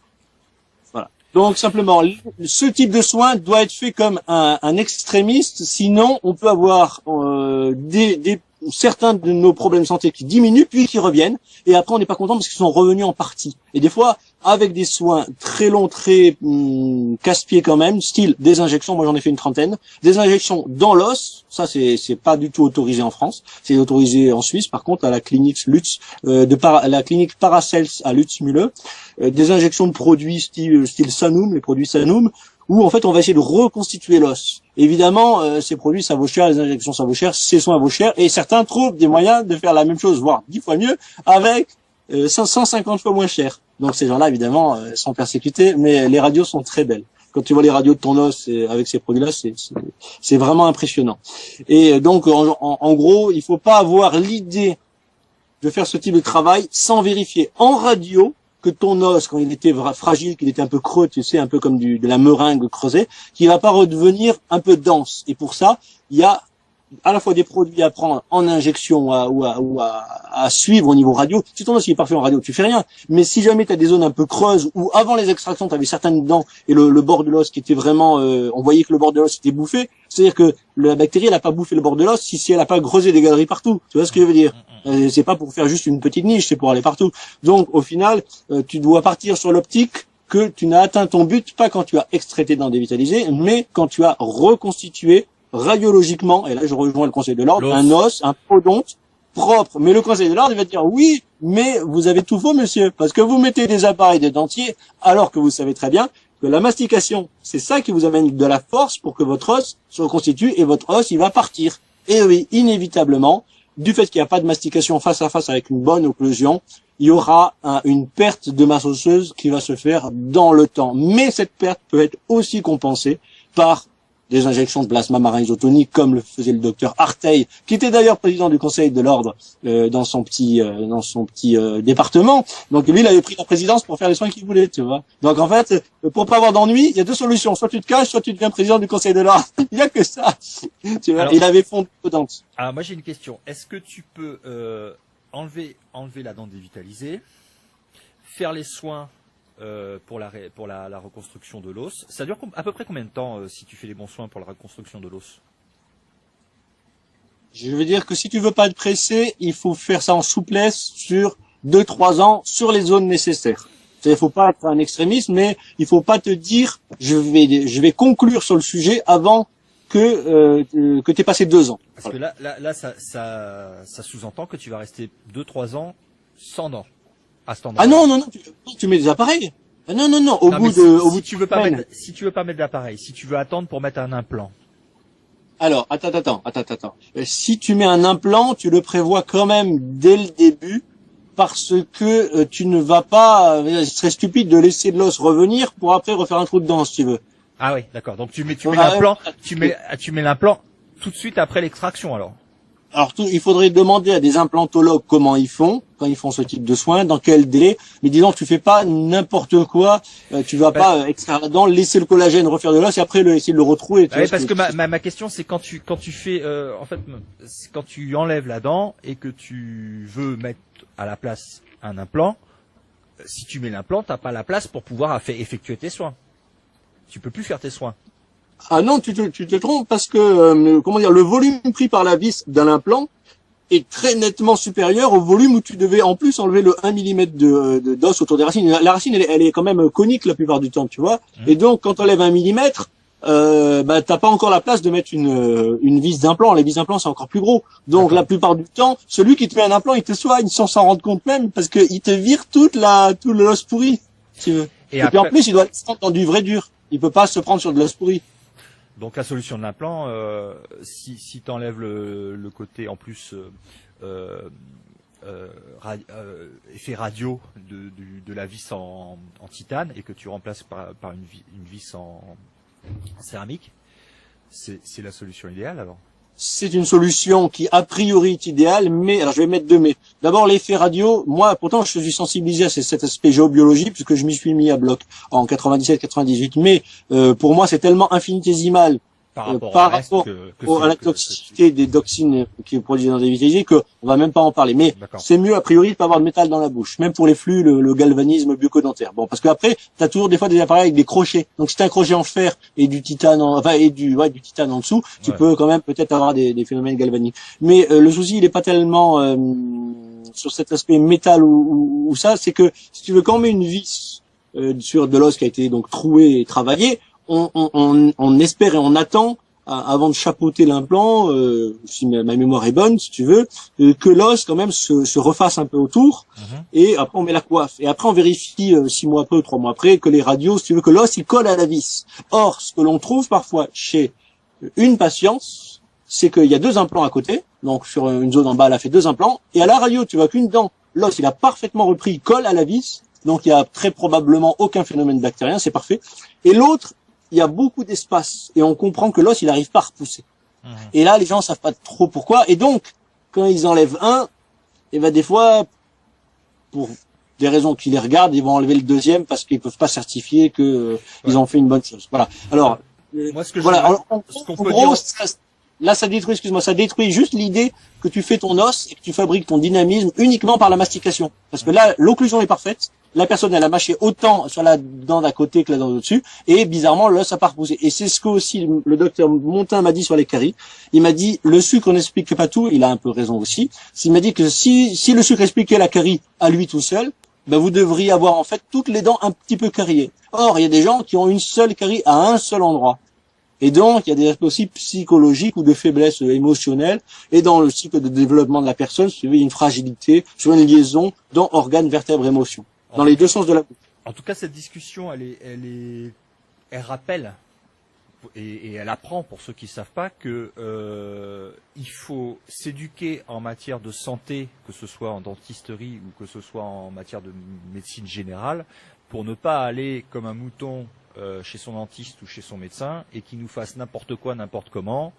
Voilà. Donc simplement, ce type de soin doit être fait comme un extrémiste, sinon on peut avoir certains de nos problèmes de santé qui diminuent puis qui reviennent, et après on n'est pas content parce qu'ils sont revenus en partie. Et des fois, avec des soins très longs, très casse-pieds quand même, style des injections, moi j'en ai fait une 30aine, des injections dans l'os, ça c'est pas du tout autorisé en France, c'est autorisé en Suisse par contre à la clinique Lutz, la clinique Paracels à Lutz-Mühle, des injections de produits style Sanum, les produits Sanum, où en fait on va essayer de reconstituer l'os. Évidemment, ces produits ça vaut cher, les injections ça vaut cher, ces soins vaut cher, et certains trouvent des moyens de faire la même chose, voire 10 fois mieux, avec 150 fois moins cher. Donc ces gens-là évidemment sont persécutés, mais les radios sont très belles. Quand tu vois les radios de ton os avec ces produits-là, c'est vraiment impressionnant. Et donc en gros, il faut pas avoir l'idée de faire ce type de travail sans vérifier en radio que ton os, quand il était fragile, qu'il était un peu creux, tu sais, un peu comme de la meringue creusée, qu'il va pas redevenir un peu dense. Et pour ça, il y a à la fois des produits à prendre en injection ou à suivre au niveau radio. Si ton os est parfait en radio, tu fais rien. Mais si jamais tu as des zones un peu creuses où avant les extractions, tu avais certaines dents et le bord de l'os qui était vraiment... on voyait que le bord de l'os était bouffé. C'est-à-dire que la bactérie, elle a pas bouffé le bord de l'os si elle a pas creusé des galeries partout. Tu vois ce que je veux dire? C'est pas pour faire juste une petite niche, c'est pour aller partout. Donc au final, tu dois partir sur l'optique que tu n'as atteint ton but, pas quand tu as extrait tes dents dévitalisées, mais quand tu as reconstitué radiologiquement, et là je rejoins le Conseil de l'Ordre, un os, un podonte propre. Mais le Conseil de l'Ordre, il va dire oui, mais vous avez tout faux, monsieur, parce que vous mettez des appareils de dentier, alors que vous savez très bien que la mastication, c'est ça qui vous amène de la force pour que votre os se reconstitue et votre os, il va partir. Et oui, inévitablement, du fait qu'il n'y a pas de mastication face à face avec une bonne occlusion, il y aura une perte de masse osseuse qui va se faire dans le temps. Mais cette perte peut être aussi compensée par des injections de plasma marin isotonique, comme le faisait le docteur Arteil, qui était d'ailleurs président du Conseil de l'Ordre dans son petit département. Donc lui, il avait pris la présidence pour faire les soins qu'il voulait, tu vois. Donc en fait, pour pas avoir d'ennui, il y a deux solutions. Soit tu te caches, soit tu deviens président du Conseil de l'Ordre. Il n'y a que ça. Tu vois. Alors, il avait fondé Podonte. Alors moi j'ai une question. Est-ce que tu peux enlever la dent dévitalisée, faire les soins pour la reconstruction de l'os? Ça dure à peu près combien de temps si tu fais les bons soins pour la reconstruction de l'os? Je veux dire que si tu veux pas te presser, il faut faire ça en souplesse sur 2-3 ans sur les zones nécessaires. Il faut pas être un extrémiste, mais il faut pas te dire je vais conclure sur le sujet avant que tu aies passé 2 ans. Parce que là ça sous-entend que tu vas rester 2-3 ans sans dents. Ah non, tu mets des appareils. Ah non, si tu veux pas mettre d'appareil, si tu veux attendre pour mettre un implant. Alors, attends. Si tu mets un implant, tu le prévois quand même dès le début, parce que tu ne vas pas, ce serait stupide de laisser de l'os revenir pour après refaire un trou de dent, si tu veux. Ah oui, d'accord. Donc tu mets l'implant, tu mets l'implant tout de suite après l'extraction alors. Alors, il faudrait demander à des implantologues comment ils font, quand ils font ce type de soins, dans quel délai. Mais disons, tu fais pas n'importe quoi. Tu vas pas extraire la dent, laisser le collagène, refaire de l'os et après essayer de le retrouver. Oui, parce que ma question, c'est quand tu fais, en fait, quand tu enlèves la dent et que tu veux mettre à la place un implant, si tu mets l'implant, t'as pas la place pour pouvoir effectuer tes soins. Tu peux plus faire tes soins. Ah non, tu te trompes parce que le volume pris par la vis d'un implant est très nettement supérieur au volume où tu devais en plus enlever le 1 mm d'os autour des racines. La racine, elle est quand même conique la plupart du temps, tu vois. Et donc, quand tu enlèves 1 mm, t'as pas encore la place de mettre une vis d'implant. Les vis d'implant, c'est encore plus gros. Donc, la plupart du temps, celui qui te met un implant, il te soigne sans s'en rendre compte même parce que il te vire tout l'os pourri, si tu veux. Et puis en plus, il doit se prendre dans du vrai dur. Il peut pas se prendre sur de l'os pourri. Donc la solution de l'implant, si tu enlèves le côté en plus effet radio de la vis en titane et que tu remplaces par une vis en céramique, c'est la solution idéale alors? C'est une solution qui a priori est idéale, mais alors je vais mettre deux mais. D'abord l'effet radio, moi pourtant je suis sensibilisé à cet aspect géobiologie puisque je m'y suis mis à bloc en 97-98, mais pour moi c'est tellement infinitésimal par rapport à la toxicité des toxines qui est produisent dans des vitalisés qu'on va même pas en parler. Mais c'est mieux a priori de pas avoir de métal dans la bouche, même pour les flux, le galvanisme bucco-dentaire. Bon, parce qu'après t'as toujours des fois des appareils avec des crochets. Donc si t'as un crochet en fer et du titane, du titane en dessous, tu peux quand même peut-être avoir des phénomènes galvaniques. Mais le souci il est pas tellement sur cet aspect métal ou ça, c'est que si tu veux quand on met une vis sur de l'os qui a été donc troué et travaillé, on espère et on attend avant de chapeauter l'implant, si ma mémoire est bonne, si tu veux, que l'os quand même se refasse un peu autour, et après on met la coiffe. Et après on vérifie 6 mois après ou 3 mois après que les radios, si tu veux, que l'os il colle à la vis. Or, ce que l'on trouve parfois chez une patiente, c'est qu'il y a 2 implants à côté, donc sur une zone en bas elle a fait 2 implants, et à la radio tu vois qu'une dent, l'os il a parfaitement repris, il colle à la vis, donc il y a très probablement aucun phénomène bactérien, c'est parfait. Et l'autre, il y a beaucoup d'espace et on comprend que l'os il arrive pas à repousser. Et là les gens savent pas trop pourquoi et donc quand ils enlèvent un, et ben des fois pour des raisons qui les regardent, ils vont enlever le deuxième parce qu'ils peuvent pas certifier que ils ont fait une bonne chose. Voilà. Alors, moi, ce que voilà. En gros, là, ça détruit, ça détruit juste l'idée que tu fais ton os et que tu fabriques ton dynamisme uniquement par la mastication. Parce que là, l'occlusion est parfaite. La personne, elle a mâché autant sur la dent d'à côté que la dent au-dessus. Et bizarrement, l'os a pas repoussé. Et c'est ce que aussi le docteur Montin m'a dit sur les caries. Il m'a dit, le sucre n'explique pas tout. Il a un peu raison aussi. Il m'a dit que si le sucre expliquait la carie à lui tout seul, ben vous devriez avoir en fait toutes les dents un petit peu cariées. Or, il y a des gens qui ont une seule carie à un seul endroit. Et donc, il y a des aspects aussi psychologiques ou de faiblesse émotionnelle. Et dans le cycle de développement de la personne, il y a une fragilité sur une liaison dents, organes, vertèbres, émotions. Dans les deux sens de la bouche. En tout cas, cette discussion, elle rappelle et elle apprend pour ceux qui ne savent pas que il faut s'éduquer en matière de santé, que ce soit en dentisterie ou que ce soit en matière de médecine générale, pour ne pas aller comme un mouton chez son dentiste ou chez son médecin et qui nous fasse n'importe quoi, n'importe comment.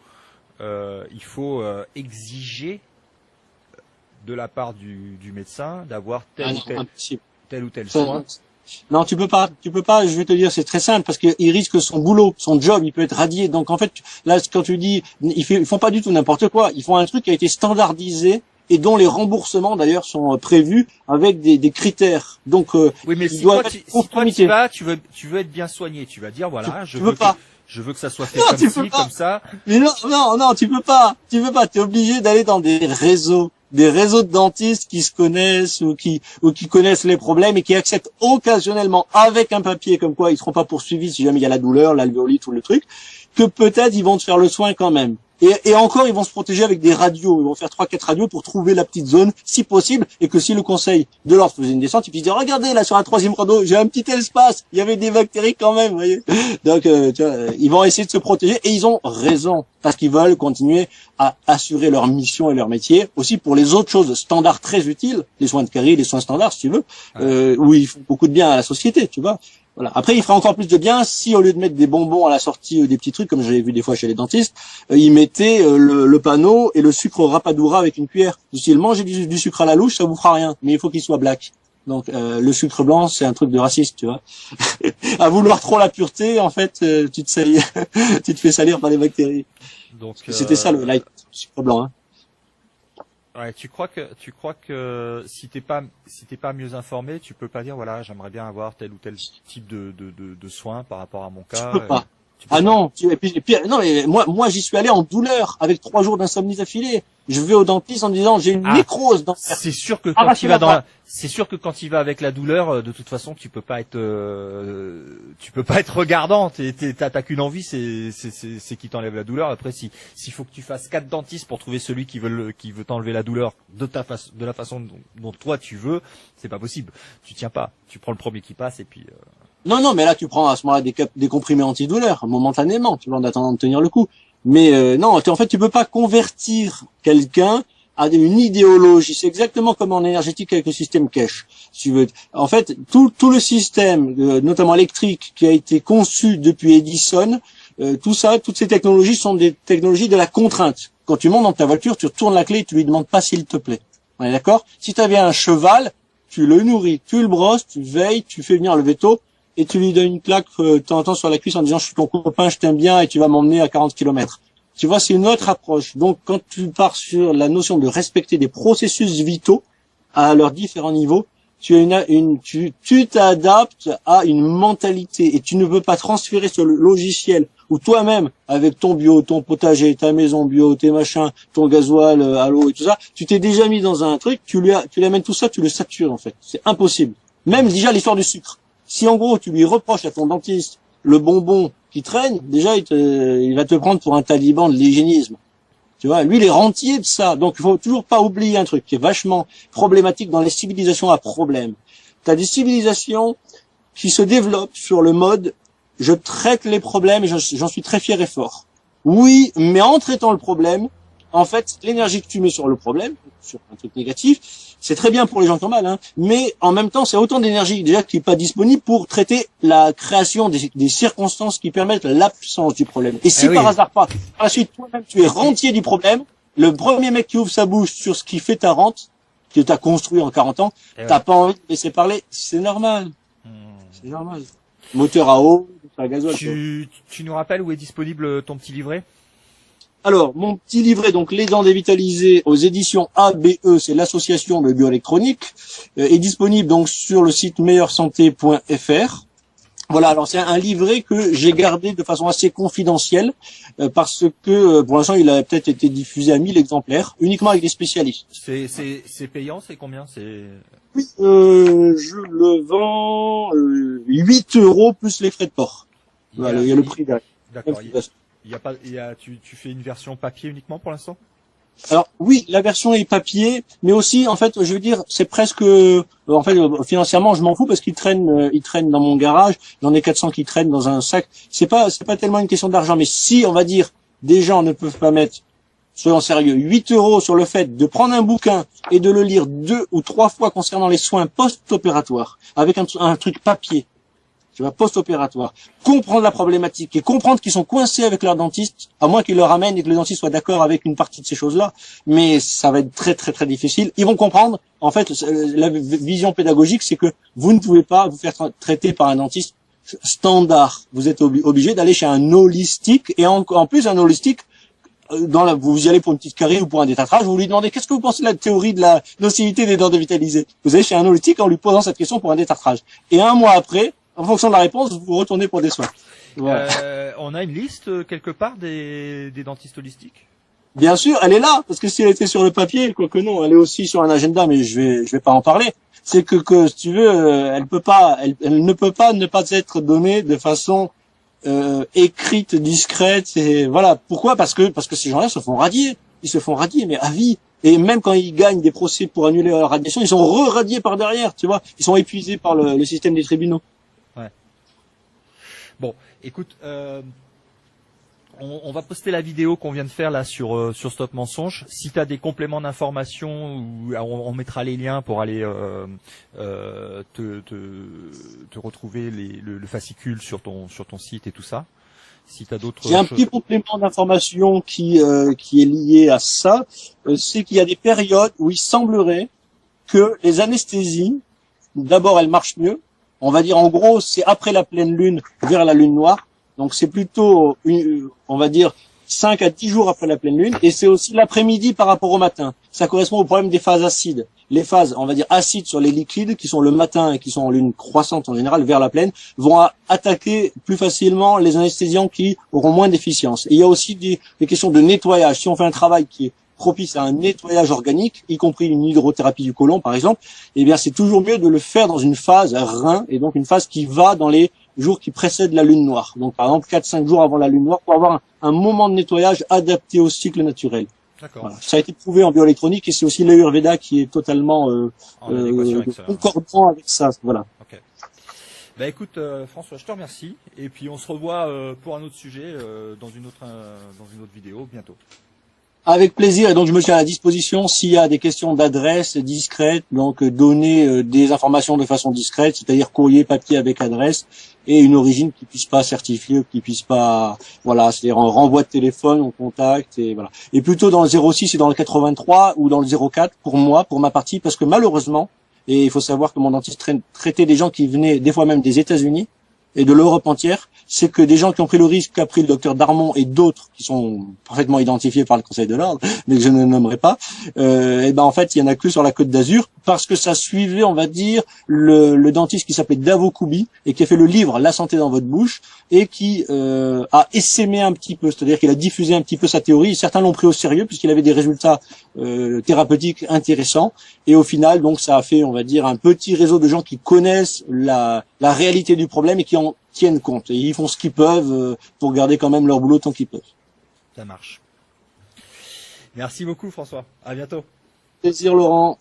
Il faut exiger de la part du médecin d'avoir tel ou tel soin. Non, tu peux pas, je vais te dire, c'est très simple, parce qu'il risque son boulot, son job, il peut être radié. Donc, en fait, là, quand tu dis, ils font pas du tout n'importe quoi. Ils font un truc qui a été standardisé et dont les remboursements, d'ailleurs, sont prévus avec des critères. Donc, oui, mais si toi, tu veux être bien soigné, tu vas dire, voilà, je veux que ça soit fait comme ci, comme ça. Mais non, tu peux pas. T'es obligé d'aller dans des réseaux de dentistes qui se connaissent ou qui connaissent les problèmes et qui acceptent occasionnellement avec un papier comme quoi ils seront pas poursuivis si jamais il y a la douleur, l'alvéolite ou le truc, que peut-être ils vont te faire le soin quand même. Et encore, ils vont se protéger avec des radios. Ils vont faire 3-4 radios pour trouver la petite zone, si possible, et que si le conseil de l'ordre faisait une descente, ils puissent dire, regardez, là, sur la 3e radio, j'ai un petit espace. Il y avait des bactéries quand même, vous voyez. Donc, tu vois, ils vont essayer de se protéger, et ils ont raison, parce qu'ils veulent continuer à assurer leur mission et leur métier. Aussi pour les autres choses standards très utiles, les soins de carie, les soins standards, si tu veux, où ils font beaucoup de bien à la société, tu vois. Voilà. Après, il ferait encore plus de bien si, au lieu de mettre des bonbons à la sortie ou des petits trucs, comme j'avais vu des fois chez les dentistes, ils mettaient le panneau et le sucre rapadura avec une cuillère. S'ils mangent du sucre à la louche, ça vous fera rien, mais il faut qu'il soit black. Donc, le sucre blanc, c'est un truc de raciste, tu vois. À vouloir trop la pureté, en fait, tu te fais salir par les bactéries. Donc, c'était ça le light, sucre blanc, hein. Ouais, tu crois que si t'es pas mieux informé, tu peux pas dire voilà, j'aimerais bien avoir tel ou tel type de soins par rapport à mon cas. Tu peux pas. Non, et puis non, mais moi j'y suis allé en douleur avec 3 jours d'insomnie d'affilée. Je vais au dentiste en disant j'ai une nécrose dans. C'est sûr que quand il va c'est sûr que quand il va avec la douleur, de toute façon tu peux pas être regardant. T'as qu'une envie, c'est qu'il t'enlève la douleur. Après, s'il faut que tu fasses 4 dentistes pour trouver celui qui veut t'enlever la douleur de la façon dont toi tu veux, c'est pas possible. Tu tiens pas. Tu prends le premier qui passe et puis. Non, mais là tu prends à ce moment-là des comprimés antidouleurs momentanément, tu vois, en attendant de tenir le coup. Mais non, en fait, tu peux pas convertir quelqu'un à une idéologie. C'est exactement comme en énergétique avec le système cache. Si tu veux. En fait, tout le système, notamment électrique, qui a été conçu depuis Edison, toutes ces technologies sont des technologies de la contrainte. Quand tu montes dans ta voiture, tu retournes la clé et tu lui demandes pas s'il te plaît. On est d'accord? Si tu avais un cheval, tu le nourris, tu le brosses, tu veilles, tu fais venir le veto, et tu lui donnes une claque de temps en temps sur la cuisse en disant je suis ton copain, je t'aime bien et tu vas m'emmener à 40 km. Tu vois, c'est une autre approche. Donc quand tu pars sur la notion de respecter des processus vitaux à leurs différents niveaux, tu t'adaptes à une mentalité et tu ne peux pas transférer sur le logiciel où toi-même, avec ton bio, ton potager, ta maison bio, tes machins, ton gasoil à l'eau et tout ça, tu t'es déjà mis dans un truc, tu lui amènes tout ça, tu le satures en fait. C'est impossible. Même déjà l'histoire du sucre. Si en gros tu lui reproches à ton dentiste le bonbon qui traîne, déjà il va te prendre pour un taliban de l'hygiénisme. Tu vois, lui il est rentier de ça. Donc il faut toujours pas oublier un truc qui est vachement problématique dans les civilisations à problème. Tu as des civilisations qui se développent sur le mode je traite les problèmes et j'en suis très fier et fort. Oui, mais en traitant le problème, en fait, l'énergie que tu mets sur le problème, sur un truc négatif, c'est très bien pour les gens qui ont mal, hein, mais en même temps, c'est autant d'énergie déjà qui n'est pas disponible pour traiter la création des circonstances qui permettent l'absence du problème. Et si par hasard pas, par la suite, toi-même, tu es rentier du problème, le premier mec qui ouvre sa bouche sur ce qui fait ta rente, que tu as construit en 40 ans, t'as pas envie de laisser parler, c'est normal. C'est normal. Moteur à eau, à gasoil. Tu nous rappelles où est disponible ton petit livret? Alors, mon petit livret, donc Les Dents dévitalisées aux éditions ABE, c'est l'association de bioélectronique, est disponible donc sur le site meilleursanté.fr. Voilà, alors c'est un livret que j'ai gardé de façon assez confidentielle parce que pour l'instant il a peut-être été diffusé à 1000 exemplaires, uniquement avec des spécialistes. C'est payant, c'est combien? Oui, je le vends 8 € plus les frais de port. Voilà, il y a le prix derrière. D'accord. Tu fais une version papier uniquement pour l'instant? Alors oui, la version est papier, mais aussi en fait, je veux dire, c'est presque, financièrement, je m'en fous parce qu'il traîne dans mon garage. J'en ai 400 qui traînent dans un sac. C'est pas tellement une question d'argent, mais si on va dire des gens ne peuvent pas mettre, soyons sérieux, 8 € sur le fait de prendre un bouquin et de le lire 2 ou 3 fois concernant les soins post-opératoires avec un truc papier. Tu vois, post-opératoire, comprendre la problématique et comprendre qu'ils sont coincés avec leur dentiste, à moins qu'ils le ramènent et que le dentiste soit d'accord avec une partie de ces choses-là, mais ça va être très très très difficile. Ils vont comprendre, en fait, la vision pédagogique, c'est que vous ne pouvez pas vous faire traiter par un dentiste standard. Vous êtes obligé d'aller chez un holistique, et en plus un holistique, vous y allez pour une petite carie ou pour un détartrage, vous lui demandez qu'est-ce que vous pensez de la théorie de la nocivité des dents dévitalisées. Vous allez chez un holistique en lui posant cette question pour un détartrage. Et un mois après, en fonction de la réponse, vous retournez pour des soins. Voilà. On a une liste quelque part des dentistes holistiques? Bien sûr, elle est là, parce que si elle était sur le papier, quoique non, elle est aussi sur un agenda, mais je vais pas en parler. C'est que si tu veux, elle ne peut pas ne pas être donnée de façon écrite, discrète. Et voilà. Pourquoi? Parce que ces gens-là se font radier. Ils se font radier, mais à vie. Et même quand ils gagnent des procès pour annuler leur radiation, ils sont re-radiés par derrière. Tu vois, ils sont épuisés par le système des tribunaux. Ouais. Bon, écoute, on va poster la vidéo qu'on vient de faire là sur Stop Mensonge. Si tu as des compléments d'information, on mettra les liens pour aller te retrouver le fascicule sur ton site et tout ça. Si tu as d'autres J'ai un petit complément d'information qui est lié à ça, c'est qu'il y a des périodes où il semblerait que les anesthésies, d'abord elles marchent mieux. On va dire en gros, c'est après la pleine lune vers la lune noire. Donc c'est plutôt, on va dire, 5 à 10 jours après la pleine lune. Et c'est aussi l'après-midi par rapport au matin. Ça correspond au problème des phases acides. Les phases, on va dire, acides sur les liquides, qui sont le matin et qui sont en lune croissante en général, vers la pleine, vont attaquer plus facilement les anesthésiants qui auront moins d'efficience. Et il y a aussi des questions de nettoyage. Si on fait un travail qui est propice à un nettoyage organique, y compris une hydrothérapie du côlon par exemple, eh bien c'est toujours mieux de le faire dans une phase rein, et donc une phase qui va dans les jours qui précèdent la lune noire. Donc par exemple 4-5 jours avant la lune noire pour avoir un moment de nettoyage adapté au cycle naturel. D'accord. Voilà. Ça a été prouvé en bioélectronique et c'est aussi l'Ayurveda qui est totalement concordant avec ça. Voilà. Okay. Bah écoute François, je te remercie et puis on se revoit pour un autre sujet dans une autre vidéo bientôt. Avec plaisir, et donc je me tiens à la disposition s'il y a des questions d'adresse discrète, donc donner des informations de façon discrète, c'est-à-dire courrier, papier avec adresse, et une origine qui puisse pas certifier, qui puisse pas, voilà, c'est-à-dire un renvoi de téléphone, on contacte, et voilà. Et plutôt dans le 06 et dans le 83 ou dans le 04 pour moi, pour ma partie, parce que malheureusement, et il faut savoir que mon dentiste traitait des gens qui venaient des fois même des États-Unis et de l'Europe entière, c'est que des gens qui ont pris le risque qu'a pris le docteur Darmon et d'autres qui sont parfaitement identifiés par le Conseil de l'Ordre, mais que je ne nommerai pas, et ben en fait il y en a que sur la Côte d'Azur parce que ça suivait, on va dire, le dentiste qui s'appelait Davo Koubi et qui a fait le livre La santé dans votre bouche et qui a essaimé un petit peu, c'est-à-dire qu'il a diffusé un petit peu sa théorie. Certains l'ont pris au sérieux puisqu'il avait des résultats thérapeutiques intéressants et au final donc ça a fait, on va dire, un petit réseau de gens qui connaissent la réalité du problème et qui en tiennent compte. Et ils font ce qu'ils peuvent pour garder quand même leur boulot tant qu'ils peuvent. Ça marche. Merci beaucoup François. À bientôt. Plaisir Laurent.